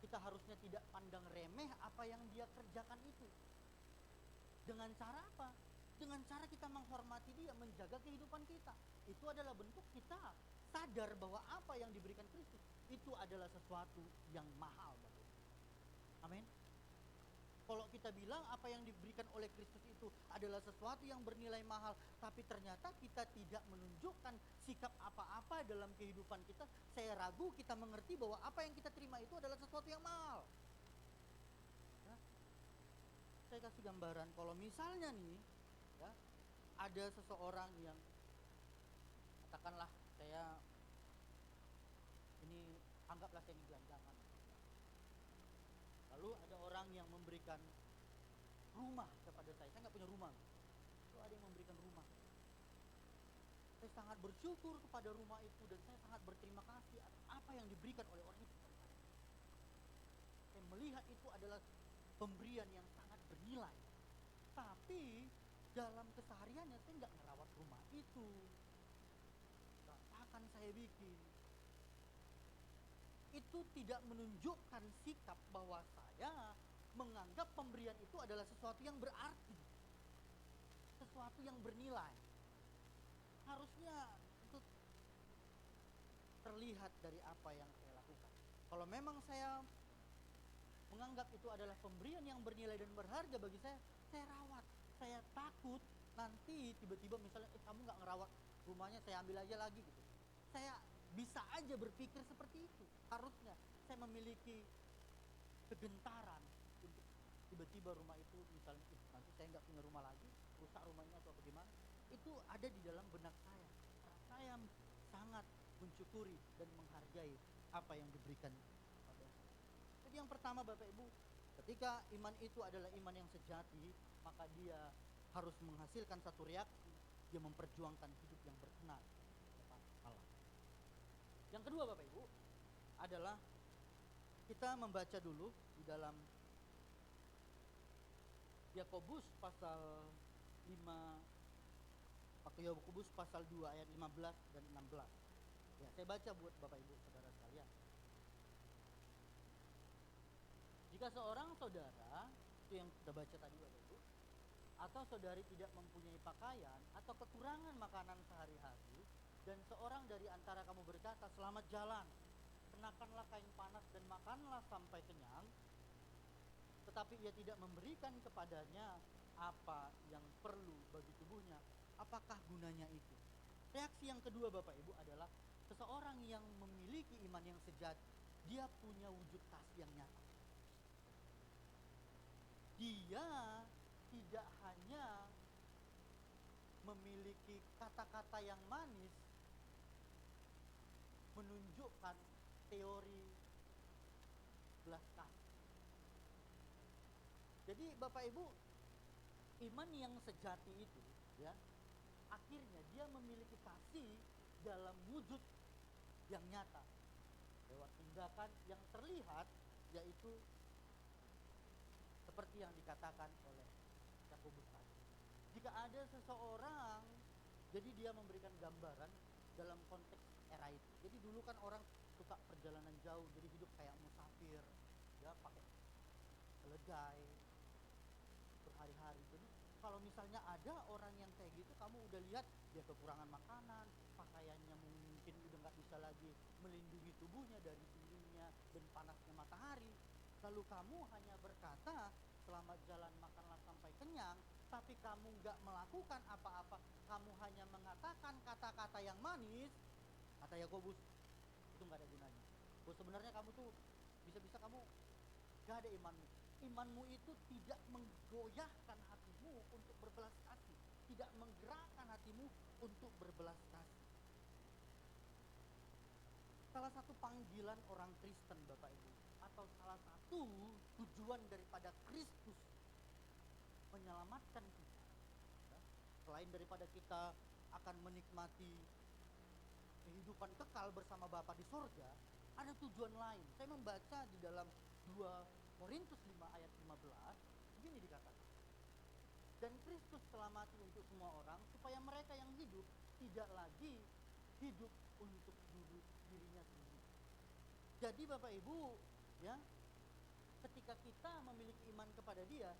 Kita harusnya tidak pandang remeh apa yang dia kerjakan itu. Dengan cara apa? Dengan cara kita menghormati dia, menjaga kehidupan kita. Itu adalah bentuk kita sadar bahwa apa yang diberikan Kristus itu adalah sesuatu yang mahal. Amin. Kalau kita bilang apa yang diberikan oleh Kristus itu adalah sesuatu yang bernilai mahal, tapi ternyata kita tidak menunjukkan sikap apa-apa dalam kehidupan kita, saya ragu kita mengerti bahwa apa yang kita terima itu adalah sesuatu yang mahal. Ya. Saya kasih gambaran, kalau misalnya nih, ya, ada seseorang yang katakanlah saya ini anggaplah saya ini gelandangan. Lalu ada orang yang memberikan rumah kepada saya nggak punya rumah. Lalu ada yang memberikan rumah. Saya sangat bersyukur kepada rumah itu dan saya sangat berterima kasih atas apa yang diberikan oleh orang itu. Saya melihat itu adalah pemberian yang sangat bernilai. Tapi dalam kesehariannya saya nggak merawat rumah itu. Akan saya bikin. Itu tidak menunjukkan sikap bahwa saya menganggap pemberian itu adalah sesuatu yang berarti, sesuatu yang bernilai. Harusnya itu terlihat dari apa yang saya lakukan. Kalau memang saya menganggap itu adalah pemberian yang bernilai dan berharga bagi saya rawat. Saya takut nanti tiba-tiba misalnya kamu nggak ngerawat rumahnya, saya ambil aja lagi gitu. Saya bisa aja berpikir seperti itu. Harusnya saya memiliki kegentaran untuk tiba-tiba rumah itu misalnya nanti saya nggak punya rumah lagi, rusak rumahnya atau bagaimana, itu ada di dalam benak saya. Saya sangat mensyukuri dan menghargai apa yang diberikan pada saya. Jadi yang pertama Bapak Ibu, ketika iman itu adalah iman yang sejati, maka dia harus menghasilkan satu reaksi, dia memperjuangkan hidup yang berkenan kepada Allah. Yang kedua Bapak Ibu adalah kita membaca dulu di dalam Yakobus pasal 5 atau Yakobus pasal 2 ayat 15 dan 16. Ya, saya baca buat Bapak Ibu Saudara sekalian. Jika seorang saudara, itu yang kita baca tadi Bapak Ibu, atau saudari tidak mempunyai pakaian atau kekurangan makanan sehari-hari, dan seorang dari antara kamu berkata, selamat jalan, kenakanlah kain panas dan makanlah sampai kenyang, tetapi ia tidak memberikan kepadanya apa yang perlu bagi tubuhnya, apakah gunanya itu? Reaksi yang kedua Bapak Ibu adalah seseorang yang memiliki iman yang sejati, dia punya wujud kasih yang nyata. Dia tidak hanya memiliki kata-kata yang manis menunjukkan teori belas kasih. Jadi Bapak Ibu, iman yang sejati itu ya, akhirnya dia memiliki kasih dalam wujud yang nyata lewat tindakan yang terlihat, yaitu seperti yang dikatakan oleh Yakobus tadi. Jika ada seseorang, jadi dia memberikan gambaran dalam konteks era itu. Jadi dulu kan orang suka perjalanan jauh, jadi hidup kayak musafir, ya pakai keledai berhari-hari. Jadi kalau misalnya ada orang yang kayak gitu, kamu udah lihat dia kekurangan makanan, pakaiannya mungkin udah nggak bisa lagi melindungi tubuhnya dari dinginnya dan panasnya matahari. Lalu kamu hanya berkata, selamat jalan, makanlah sampai kenyang, tapi kamu nggak melakukan apa-apa, kamu hanya mengatakan kata-kata yang manis, kata Yakobus, itu nggak ada gunanya. Bahwa sebenarnya kamu tuh bisa-bisa kamu nggak ada imanmu. Imanmu itu tidak menggoyahkan hatimu untuk berbelas kasih, tidak menggerakkan hatimu untuk berbelas kasih. Salah satu panggilan orang Kristen Bapak Ibu, atau salah satu tujuan daripada Kristus menyelamatkan kita, ya, selain daripada kita akan menikmati kehidupan kekal bersama Bapa di sorga, ada tujuan lain. Saya membaca di dalam 2 Korintus 5 ayat 15, begini dikatakan, dan Kristus telah mati untuk semua orang, supaya mereka yang hidup tidak lagi hidup untuk dirinya sendiri. Jadi Bapak Ibu, ya, ketika kita memiliki iman kepada Dia,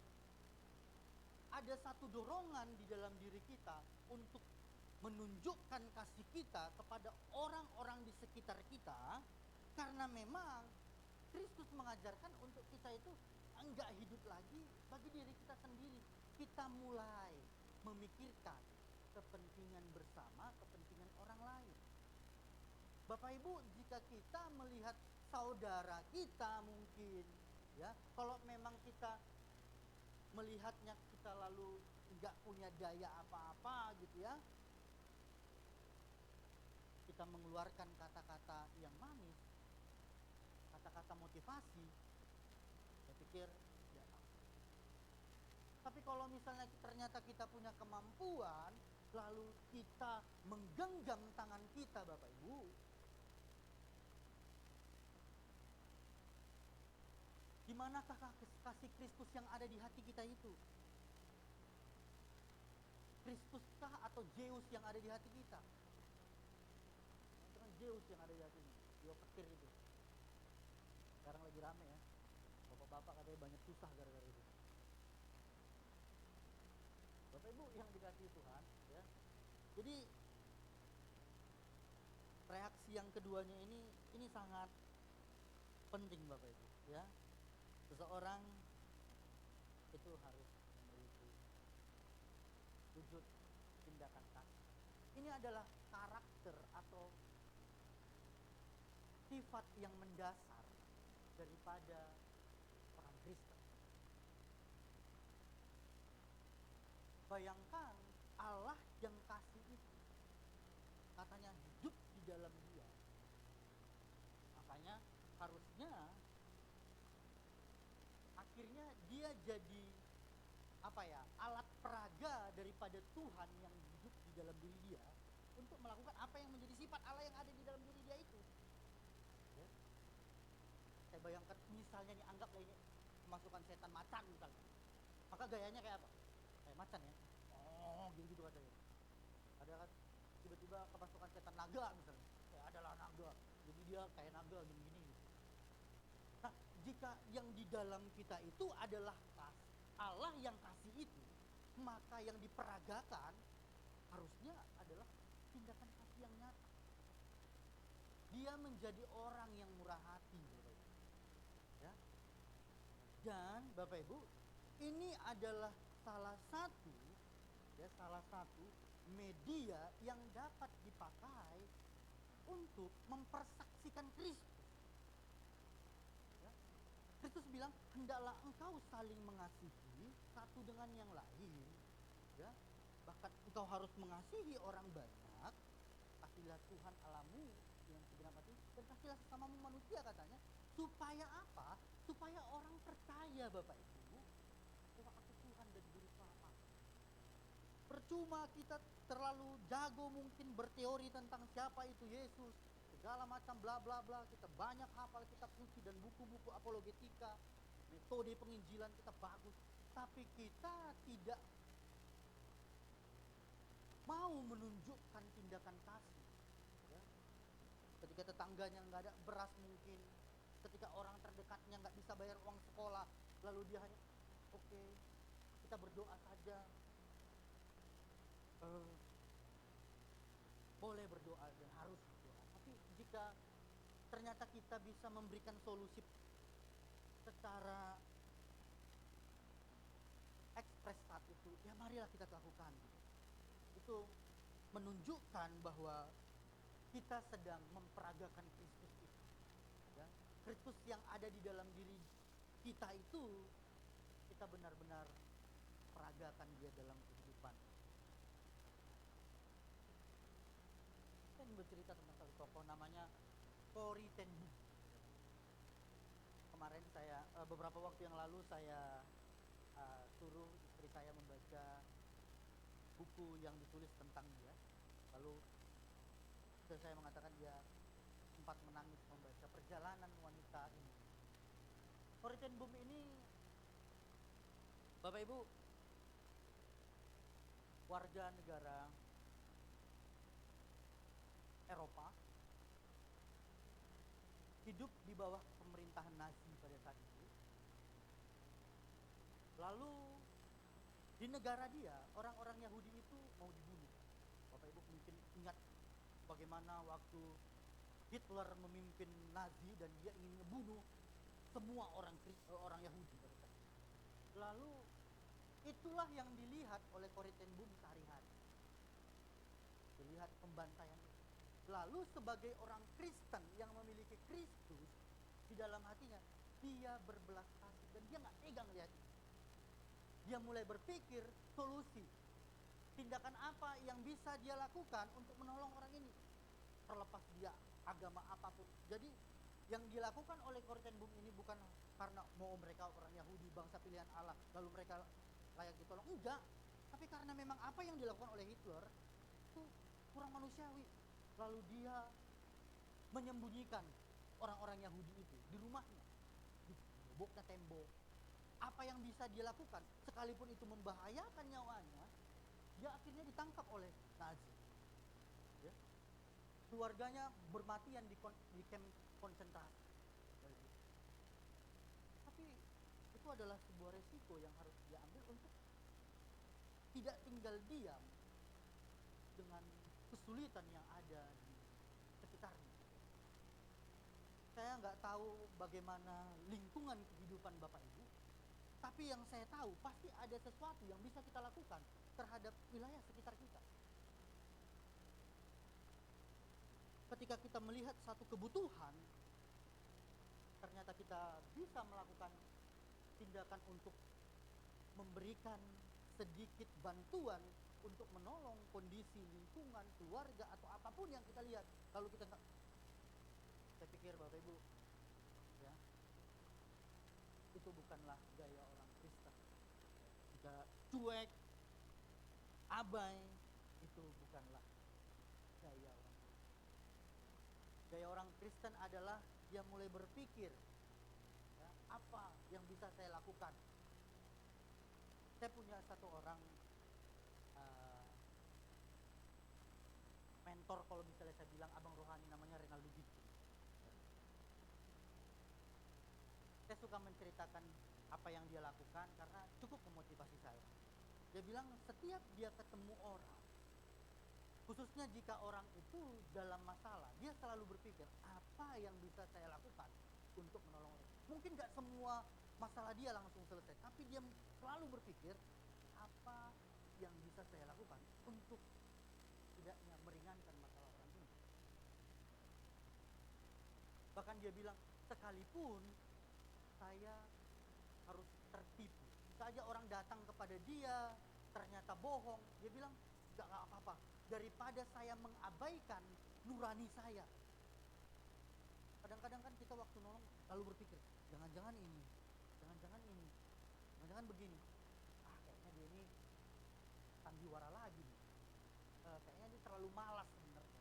ada satu dorongan di dalam diri kita untuk menunjukkan kasih kita kepada orang-orang di sekitar kita, karena memang Kristus mengajarkan untuk kita itu enggak hidup lagi bagi diri kita sendiri. Kita mulai memikirkan kepentingan bersama, kepentingan orang lain. Bapak Ibu, jika kita melihat saudara kita mungkin, ya, kalau memang kita melihatnya kita lalu enggak punya daya apa-apa gitu ya, kita mengeluarkan kata-kata yang manis, kata-kata motivasi, saya pikir ya. Tapi kalau misalnya ternyata kita punya kemampuan, lalu kita menggenggam tangan kita Bapak Ibu, di manakah kasih Kristus yang ada di hati kita itu? Kristuskah atau Zeus yang ada di hati kita? Itu kan Zeus yang ada di hati ini, dua petir itu. Sekarang lagi rame ya, bapak-bapak katanya banyak susah gara-gara itu. Bapak Ibu yang dikasihi Tuhan, ya. Jadi reaksi yang keduanya ini sangat penting Bapak Ibu, ya. Seseorang itu harus memiliki wujud tindakan kasih. Ini adalah karakter atau sifat yang mendasar daripada orang Kristen. Bayangkan Allah yang kasih itu, katanya hidup di dalam dia. Makanya harusnya akhirnya dia jadi apa ya, alat peraga daripada Tuhan yang hidup di di dalam diri dia untuk melakukan apa yang menjadi sifat Allah yang ada di dalam diri dia itu. Ya. Saya bayangkan misalnya nih, anggaplah ini kemasukan setan macan misalnya. Maka gayanya kayak apa? Kayak macan ya. Oh, gitu-gitu katanya. Ada kan tiba-tiba kemasukan setan naga misalnya. Kayak adalah naga. Jadi dia kayak naga gini-gini. Nah, jika yang di dalam kita itu adalah Allah yang kasih itu, maka yang diperagakan harusnya adalah tindakan kasih yang nyata. Dia menjadi orang yang murah hati, Bapak Ibu. Ya. Dan Bapak Ibu, ini adalah salah satu media yang dapat dipakai untuk mempersaksikan Kristus. Ya. Kristus bilang, hendaklah engkau saling mengasihi satu dengan yang lain. Ya. Bahkan engkau harus mengasihi orang banyak. Kasihilah Tuhan Allahmu yang segenap hati, dan kasihilah sesamamu manusia katanya. Supaya apa? Supaya orang percaya, Bapak Ibu, bahwa aku Tuhan dan Juru Selamat. Percuma kita terlalu jago mungkin berteori tentang siapa itu Yesus, segala macam bla bla bla, kita banyak hafal kitab suci dan buku-buku apologetika, metode penginjilan kita bagus, tapi kita tidak mau menunjukkan tindakan kasih. Ya. Ketika tetangganya nggak ada beras mungkin, ketika orang terdekatnya nggak bisa bayar uang sekolah, lalu dia hanya oke, kita berdoa saja. Boleh berdoa dan harus berdoa. Tapi jika ternyata kita bisa memberikan solusi secara ekspres saat itu, ya marilah kita lakukan. Itu menunjukkan bahwa kita sedang memperagakan Kristus itu. Ya. Kristus yang ada di dalam diri kita itu, kita benar-benar peragakan dia dalam kehidupan. Saya ingin bercerita tentang satu tokoh namanya Corrie ten Boom. Kemarin saya beberapa waktu yang lalu saya suruh istri saya membaca buku yang ditulis tentang dia. Lalu saya mengatakan dia sempat menangis membaca perjalanan wanita ini. Corrie ten Boom ini, Bapak Ibu, warga negara Eropa, hidup di bawah pemerintahan Nazi pada saat itu. Lalu di negara dia, orang-orang Yahudi itu mau dibunuh. Bapak Ibu mungkin ingat bagaimana waktu Hitler memimpin Nazi dan dia ingin membunuh semua orang Yahudi pada saat itu. Lalu itulah yang dilihat oleh Corrie ten Boom sehari-hari. Dilihat pembantaian itu. Lalu sebagai orang Kristen yang memiliki Kristus di dalam hatinya, dia berbelas kasih dan dia nggak tega lihat. Dia mulai berpikir solusi, tindakan apa yang bisa dia lakukan untuk menolong orang ini, terlepas dia agama apapun. Jadi yang dilakukan oleh Corrie ten Boom ini bukan karena mau mereka orang Yahudi, bangsa pilihan Allah, lalu mereka layak ditolong, enggak. Tapi karena memang apa yang dilakukan oleh Hitler itu kurang manusiawi. Lalu dia menyembunyikan orang-orang Yahudi itu di rumahnya, di boboknya tembok. Apa yang bisa dia lakukan, sekalipun itu membahayakan nyawanya, dia akhirnya ditangkap oleh Nazi. Ya. Keluarganya bermatian di kamp konsentrasi. Tapi itu adalah sebuah resiko yang harus dia ambil untuk tidak tinggal diam dengan kesulitan yang ada di sekitarnya. Saya nggak tahu bagaimana lingkungan kehidupan Bapak Ibu, tapi yang saya tahu pasti ada sesuatu yang bisa kita lakukan terhadap wilayah sekitar kita. Ketika kita melihat satu kebutuhan, ternyata kita bisa melakukan tindakan untuk memberikan sedikit bantuan untuk menolong kondisi lingkungan, keluarga, atau apapun yang kita lihat. Lalu kita nggak, saya pikir Bapak Ibu, ya, itu bukanlah gaya orang Kristen. Jika cuek, abai, itu itu bukanlah gaya orang Kristen. Gaya orang Kristen adalah dia mulai berpikir, ya, apa yang bisa saya lakukan. Saya punya satu orang uh, mentor, kalau misalnya saya bilang abang rohani, namanya Renaldo Ginting. Saya suka menceritakan apa yang dia lakukan karena cukup memotivasi saya. Dia bilang setiap dia ketemu orang, khususnya jika orang itu dalam masalah, dia selalu berpikir apa yang bisa saya lakukan untuk menolong orang. Mungkin gak semua masalah dia langsung selesai, tapi dia selalu berpikir apa yang bisa saya lakukan untuk tidaknya meringankan masalah orang ini. Bahkan dia bilang, sekalipun saya harus tertipu saja, orang datang kepada dia ternyata bohong, dia bilang gak apa-apa, daripada saya mengabaikan nurani saya. Kadang-kadang kan kita waktu nolong lalu berpikir, jangan-jangan ini, jangan-jangan ini, jangan-jangan begini, kayaknya dia ini sandiwara lagi nih. Kayaknya dia terlalu malas sebenarnya,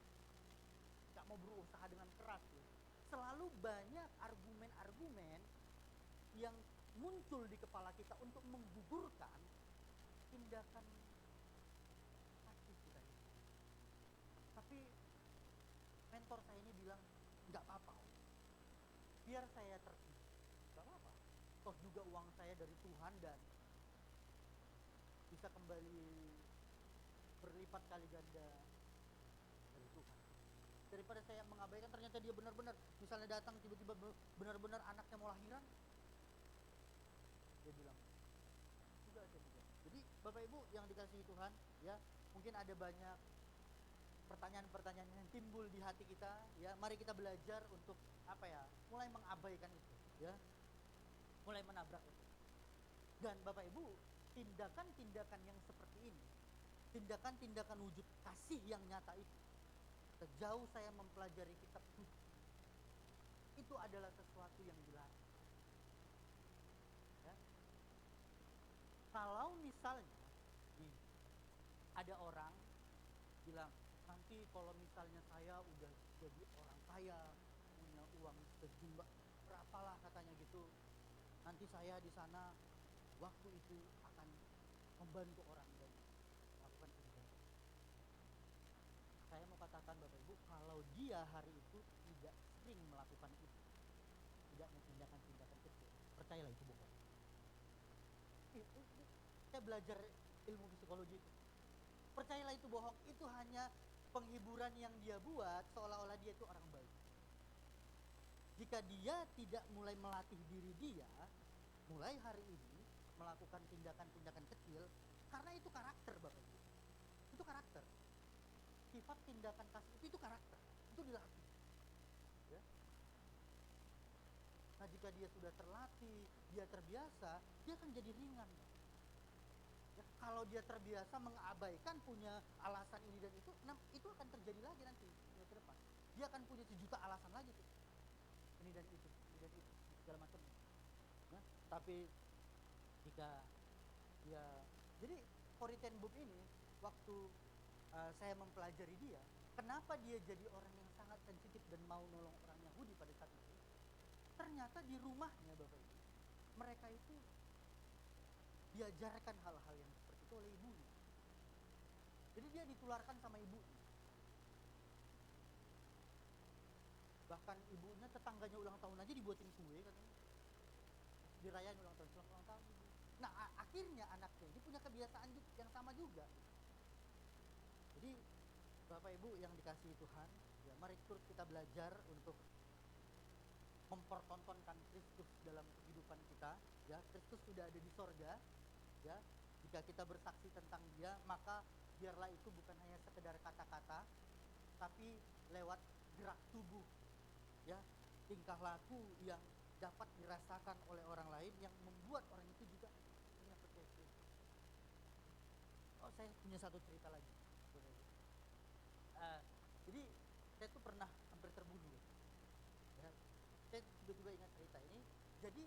gak mau berusaha dengan keras ya. Selalu banyak argumen-argumen yang muncul di kepala kita untuk menggugurkan tindakan kasih kita ini. Tapi mentor saya ini bilang, nggak apa-apa, biar saya tertipu, nggak apa-apa. Toh juga uang saya dari Tuhan dan bisa kembali berlipat kali ganda dari Tuhan. Daripada saya mengabaikan, ternyata dia benar-benar, misalnya datang tiba-tiba benar-benar anaknya mau lahiran, dia bilang juga saya juga. Jadi Bapak Ibu yang dikasihi Tuhan, ya, mungkin ada banyak pertanyaan-pertanyaan yang timbul di hati kita, ya. Mari kita belajar untuk apa ya? Mulai mengabaikan itu, ya. Mulai menabrak itu. Dan Bapak Ibu, tindakan-tindakan yang seperti ini, tindakan-tindakan wujud kasih yang nyata itu, sejauh saya mempelajari kitab suci, itu adalah sesuatu yang dilarang. Ya. Kalau misalnya ada orang bilang, nanti kalau misalnya saya udah jadi orang kaya, punya uang sejumlah berapalah katanya gitu, nanti saya di sana waktu itu akan membantu orang dan melakukan ini. Saya mau katakan Bapak Ibu, kalau dia hari itu tidak sering melakukan itu, tidak tindakan-tindakan kecil, percayalah itu bohong. Saya belajar ilmu psikologi itu. Percayalah itu bohong, itu hanya penghiburan yang dia buat seolah-olah dia itu orang baik. Jika dia tidak mulai melatih diri dia, mulai hari ini melakukan tindakan-tindakan kecil, karena itu karakter Bapak Ibu. Itu karakter. Sifat tindakan kasih itu karakter, itu dilatih. Ya. Nah jika dia sudah terlatih, dia terbiasa, dia akan jadi ringan. Ya, kalau dia terbiasa mengabaikan, punya alasan ini dan itu akan terjadi lagi nanti ke depan. Dia akan punya sejuta alasan lagi tuh. Ini dan itu, segala macam. Ya, tapi jika dia, jadi Corrie ten Boom ini waktu saya mempelajari dia, kenapa dia jadi orang yang sangat sensitif dan mau nolong orang Yahudi pada saat itu? Ternyata di rumahnya Bapak Ibu, mereka itu diajarkan hal-hal yang seperti itu oleh ibunya. Jadi dia ditularkan sama ibunya. Bahkan ibunya, tetangganya ulang tahun aja dibuatin kue katanya, dirayain ulang tahun. Nah akhirnya anaknya ini punya kebiasaan yang sama juga. Jadi Bapak Ibu yang dikasihi Tuhan, ya, mari terus kita belajar untuk mempertontonkan Kristus dalam kehidupan kita. Ya, Kristus sudah ada di sorga. Ya, jika kita bersaksi tentang Dia, maka biarlah itu bukan hanya sekedar kata-kata, tapi lewat gerak tubuh, ya, tingkah laku yang dapat dirasakan oleh orang lain, yang membuat orang itu juga punya percaya. Oh, saya punya satu cerita lagi. Jadi saya tuh pernah hampir terbunuh. Ya, saya tiba-tiba ingat cerita ini. Jadi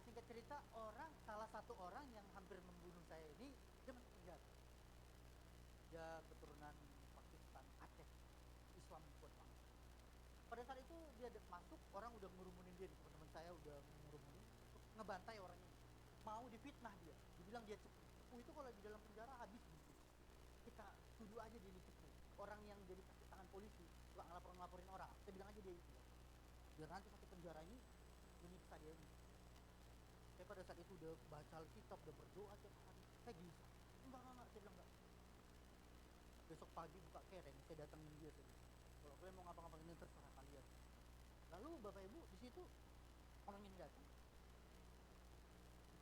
singkat cerita, salah satu orang yang hampir membunuh saya ini, dia masuk penjara. Dia keturunan Pada saat itu dia masuk, orang udah ngurumunin dia, teman-teman saya udah ngurumunin, terus ngebantai orang ini. Mau difitnah dia, dibilang dia cepu. Cepu itu kalau di dalam penjara habis gitu. Kita tuduh aja dia ini cepu. Orang yang jadi kaki tangan polisi, suka ngelaporin orang, kita bilang aja dia itu. Biar nanti sakit penjara ini menyiksa dia ini. Saya pada saat itu udah baca Alkitab, udah berdoa tiap hari. Saya gelisah. Enggak, saya bilang enggak. Besok pagi buka kereng, saya datengin dia. Saya bilang, kalau kalian mau ngapa-ngapain ini terserah kalian. Lalu Bapak Ibu di situ orang ini datang,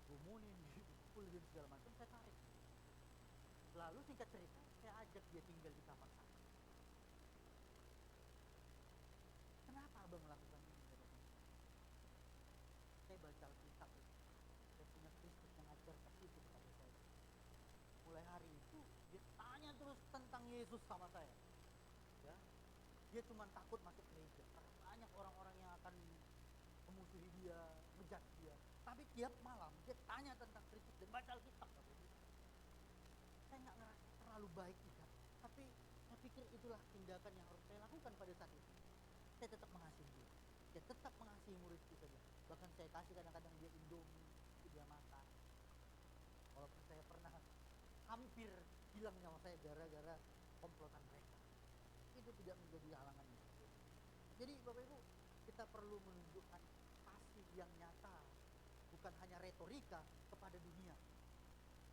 gumunin, dipukul dan segala macam, saya tarik. Lalu singkat cerita, saya ajak dia tinggal di kamar saya. Kenapa abang melakukan ini? Saya baca Alkitab, saya punya Kristus yang ajarkan itu kepada saya. Mulai hari itu dia tanya terus tentang Yesus sama saya. Ya, dia cuma takut masuk gereja karena banyak orang-orang yang akan memusuhi dia, ngejat dia. Tapi tiap malam dia tanya tentang Kristus dan baca Alkitab. Saya nggak ngerasa terlalu baik juga, tapi saya pikir itulah tindakan yang harus saya lakukan pada saat itu. Saya tetap mengasihi dia, saya tetap mengasihi murid kita dia. Bahkan saya kasih kadang-kadang dia Indomie, dia makan. Walaupun saya pernah hampir hilang nyawa saya gara-gara komplotan mereka, itu tidak menjadi halangan. Jadi Bapak Ibu, kita perlu menunjukkan kasih yang nyata, bukan hanya retorika kepada dunia,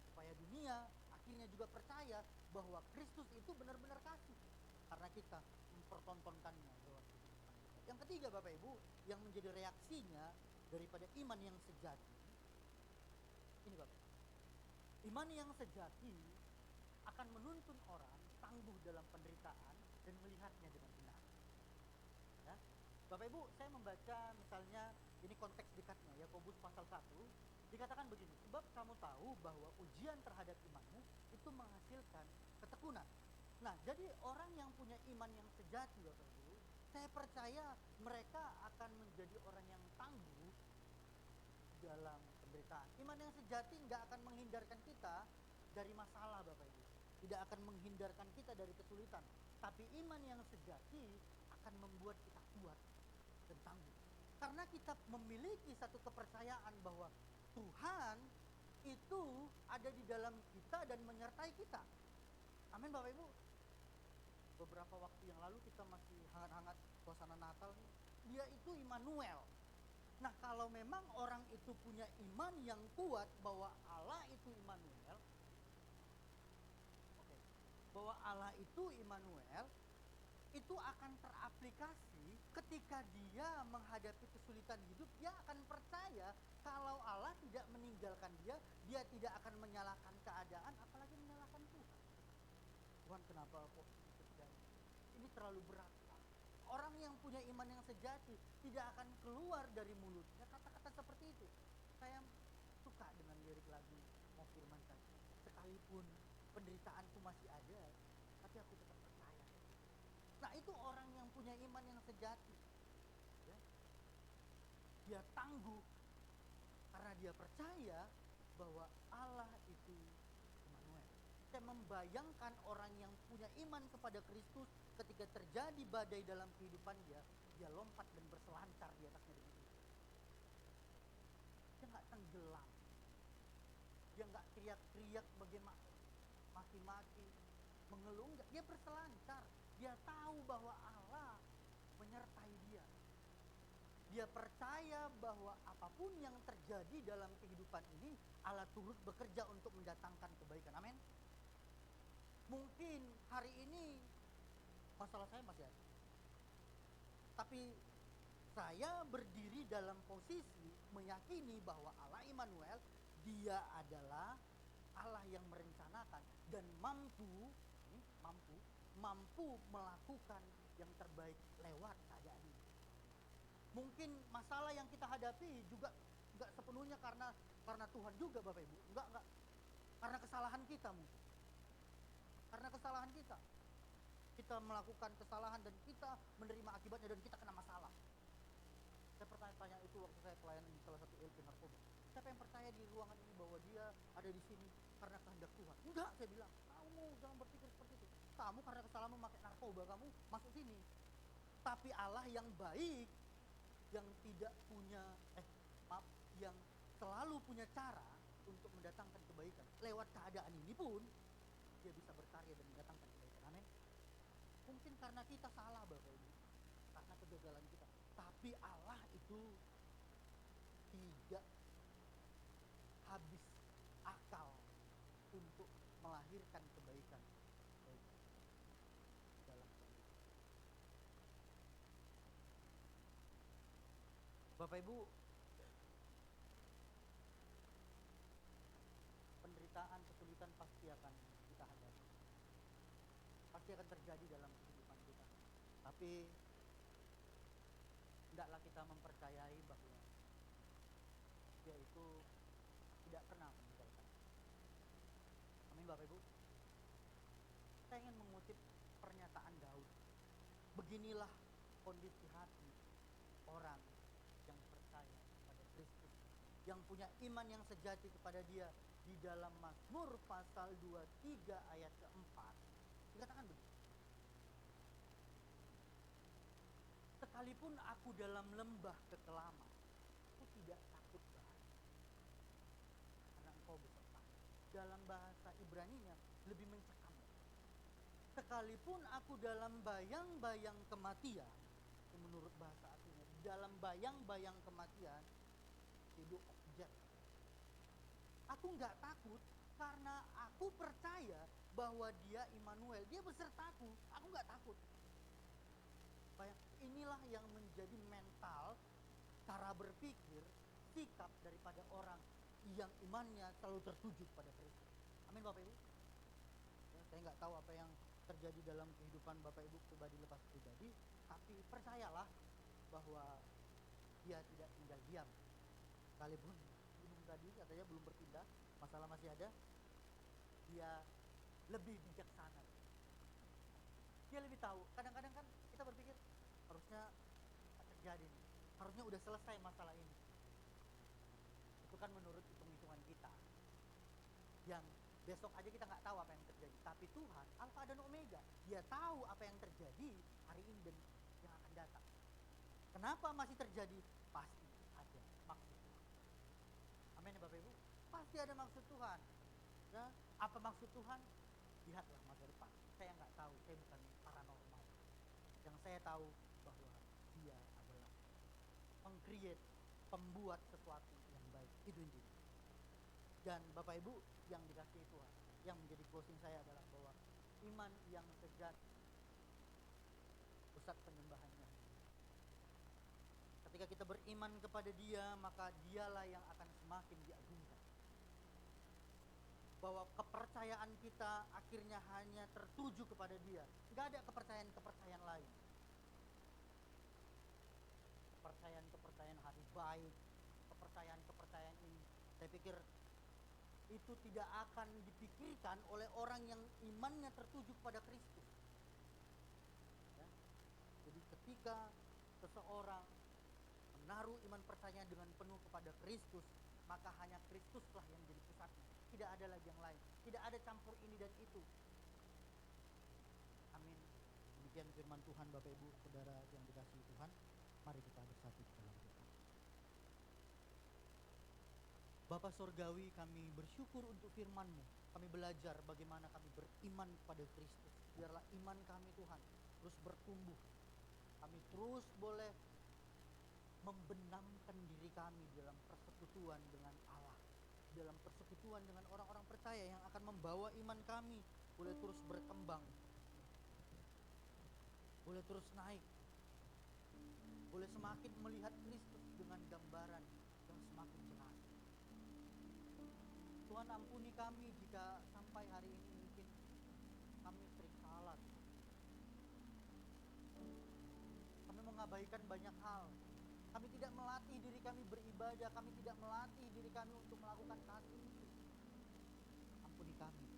supaya dunia akhirnya juga percaya bahwa Kristus itu benar-benar kasih karena kita mempertontonkannya. Yang ketiga Bapak Ibu, yang menjadi reaksinya daripada iman yang sejati, ini Bapak, iman yang sejati akan menuntun orang tangguh dalam penderitaan dan melihatnya dengan benar. Ya. Bapak Ibu, saya membaca misalnya ini konteks dekatnya, Yakobus pasal 1, dikatakan begini, sebab kamu tahu bahwa ujian terhadap imanmu itu menghasilkan ketekunan. Nah, jadi orang yang punya iman yang sejati Bapak Ibu, saya percaya mereka akan menjadi orang yang tangguh dalam penderitaan. Iman yang sejati nggak akan menghindarkan kita dari masalah Bapak Ibu, tidak akan menghindarkan kita dari kesulitan, tapi iman yang sejati akan membuat kita kuat dan tangguh. Karena kita memiliki satu kepercayaan bahwa Tuhan itu ada di dalam kita dan menyertai kita. Amin Bapak Ibu. Beberapa waktu yang lalu kita masih hangat-hangat suasana Natal, dia itu Immanuel. Nah, kalau memang orang itu punya iman yang kuat bahwa Allah itu Immanuel, bahwa Allah itu Immanuel, itu akan teraplikasi ketika dia menghadapi kesulitan hidup. Dia akan percaya kalau Allah tidak meninggalkan dia, dia tidak akan menyalahkan keadaan, apalagi menyalahkan Tuhan. Tuhan, kenapa kok terjadi? Ini terlalu berat. Orang yang punya iman yang sejati tidak akan keluar dari mulutnya kata-kata seperti itu. Saya suka dengan lirik lagu Mau Firman tadi. Sekalipun penderitaanku masih ada, tapi aku tetap percaya. Nah, itu orang yang punya iman yang sejati. Ya. Dia tangguh karena dia percaya bahwa Allah itu Immanuel. Saya membayangkan orang yang punya iman kepada Kristus ketika terjadi badai dalam kehidupan dia lompat dan berselancar di atasnya dengan itu. Dia nggak tenggelam, dia nggak teriak-teriak bagaimana, maki-maki, mengeluh, enggak. Dia berselancar, dia tahu bahwa Allah menyertai dia. Dia percaya bahwa apapun yang terjadi dalam kehidupan ini, Allah turut bekerja untuk mendatangkan kebaikan. Amin. Mungkin hari ini masalah saya masih ada, tapi saya berdiri dalam posisi meyakini bahwa Allah Immanuel, dia adalah Allah yang merencanakan dan mampu melakukan yang terbaik lewat keadaan ini. Mungkin masalah yang kita hadapi juga enggak sepenuhnya karena Tuhan juga Bapak Ibu. Enggak. Karena kesalahan kita mungkin. Karena kesalahan kita. Kita melakukan kesalahan dan kita menerima akibatnya dan kita kena masalah. Saya pernah tanya itu waktu saya pelayanan di salah satu LP narkoba. Siapa yang percaya di ruangan ini bahwa dia ada di sini karena kehendak Tuhan? Enggak, saya bilang. Kamu jangan berpikir seperti itu. Kamu karena kesalahanmu pakai narkoba, kamu masuk sini. Tetapi Allah yang baik, yang tidak punya yang selalu punya cara untuk mendatangkan kebaikan. Lewat keadaan ini pun dia bisa berkarya dan mendatangkan kebaikan. Amin. Mungkin karena kita salah Bapak Ibu, karena kegagalan kita. Tapi Allah itu tidak habis akal untuk melahirkan kebaikan dalam kehidupan. Bapak Ibu, penderitaan, kesulitan pasti akan kita hadapi. Pasti akan terjadi dalam kehidupan kita. Tapi hendaklah kita mempercayai bahwa Dia itu tidak pernah meninggalkan. Amin Bapak Ibu. Saya ingin mengutip pernyataan Daud. Beginilah kondisi hati orang yang percaya pada Kristus, yang punya iman yang sejati kepada Dia. Di dalam Mazmur pasal 23 ayat keempat dikatakan begini. Sekalipun aku dalam lembah kekelaman, aku tidak takut bahaya, karena Engkau beserta. Dalam bahasa Ibraninya lebih mencekam. Sekalipun aku dalam bayang-bayang kematian, menurut bahasa aslinya, dalam bayang-bayang kematian, hidup objek. Aku nggak takut karena aku percaya bahwa Dia Immanuel, Dia besertaku. Aku nggak takut. Inilah yang menjadi mental, cara berpikir, sikap daripada orang yang imannya selalu tertuju pada Kristus. Amin Bapak Ibu. Ya, saya nggak tahu apa yang terjadi dalam kehidupan Bapak Ibu pribadi lepas pribadi, tapi percayalah bahwa Dia tidak tinggal diam. Sekalipun gunung tadi katanya belum berpindah, masalah masih ada, Dia lebih bijaksana. Dia lebih tahu. Kadang-kadang kan kita berpikir harusnya terjadi nih, harusnya udah selesai masalah ini. Itu kan menurut hitung-hitungan kita, yang besok aja kita nggak tahu apa yang terjadi. Tapi Tuhan Alfa dan Omega, Dia tahu apa yang terjadi hari ini dan yang akan datang. Kenapa masih terjadi? Pasti ada maksud Tuhan. Amin ya Bapak Ibu. Pasti ada maksud Tuhan. Ya, apa maksud Tuhan? Lihatlah masa depan. Saya nggak tahu, saya bukan paranormal. Yang saya tahu bahwa Dia adalah meng-create, pembuat sesuatu yang baik. Itu intinya. Dan Bapak Ibu yang dikasihi Tuhan, yang menjadi closing saya adalah bahwa iman yang sejati pusat penyembahannya. Ketika kita beriman kepada Dia, maka Dialah yang akan semakin diagungkan. Bahwa kepercayaan kita akhirnya hanya tertuju kepada Dia. Gak ada kepercayaan-kepercayaan lain. Kepercayaan-kepercayaan hari baik, kepercayaan-kepercayaan ini, saya pikir itu tidak akan dipikirkan oleh orang yang imannya tertuju kepada Kristus. Ya. Jadi ketika seseorang menaruh iman percayaan dengan penuh kepada Kristus, maka hanya Kristuslah yang menjadi pusatnya. Tidak ada lagi yang lain. Tidak ada campur ini dan itu. Amin. Demikian firman Tuhan Bapak Ibu, Saudara yang dikasihi Tuhan. Mari kita bersatu dalam doa. Bapa Sorgawi, kami bersyukur untuk firman-Mu. Kami belajar bagaimana kami beriman pada Kristus. Biarlah iman kami Tuhan terus bertumbuh. Kami terus boleh membenamkan diri kami dalam persekutuan dengan Allah, dalam persekutuan dengan orang-orang percaya yang akan membawa iman kami boleh terus berkembang, boleh terus naik, boleh semakin melihat Kristus dengan gambaran yang semakin jelas. Tuhan ampuni kami jika sampai hari ini mungkin kami sering salah. Kami mengabaikan banyak hal. Kami tidak melatih diri kami beribadah. Kami tidak melatih diri kami untuk melakukan kasih. Ampuni kami.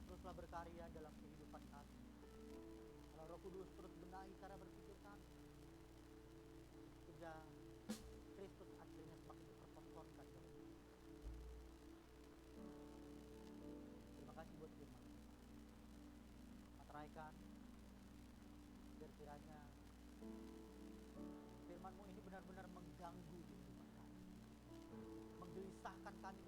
Teruslah berkarya dalam kehidupan kami. Kalau Roh Kudus terus benahi cara berpikir kami, sehingga Kristus akhirnya semakin dipertontonkan. Terima kasih buat firman. Mata sampaikan, biar kiranya firman-Mu ini benar-benar mengganggu di kehidupan kami, menggelisahkan kami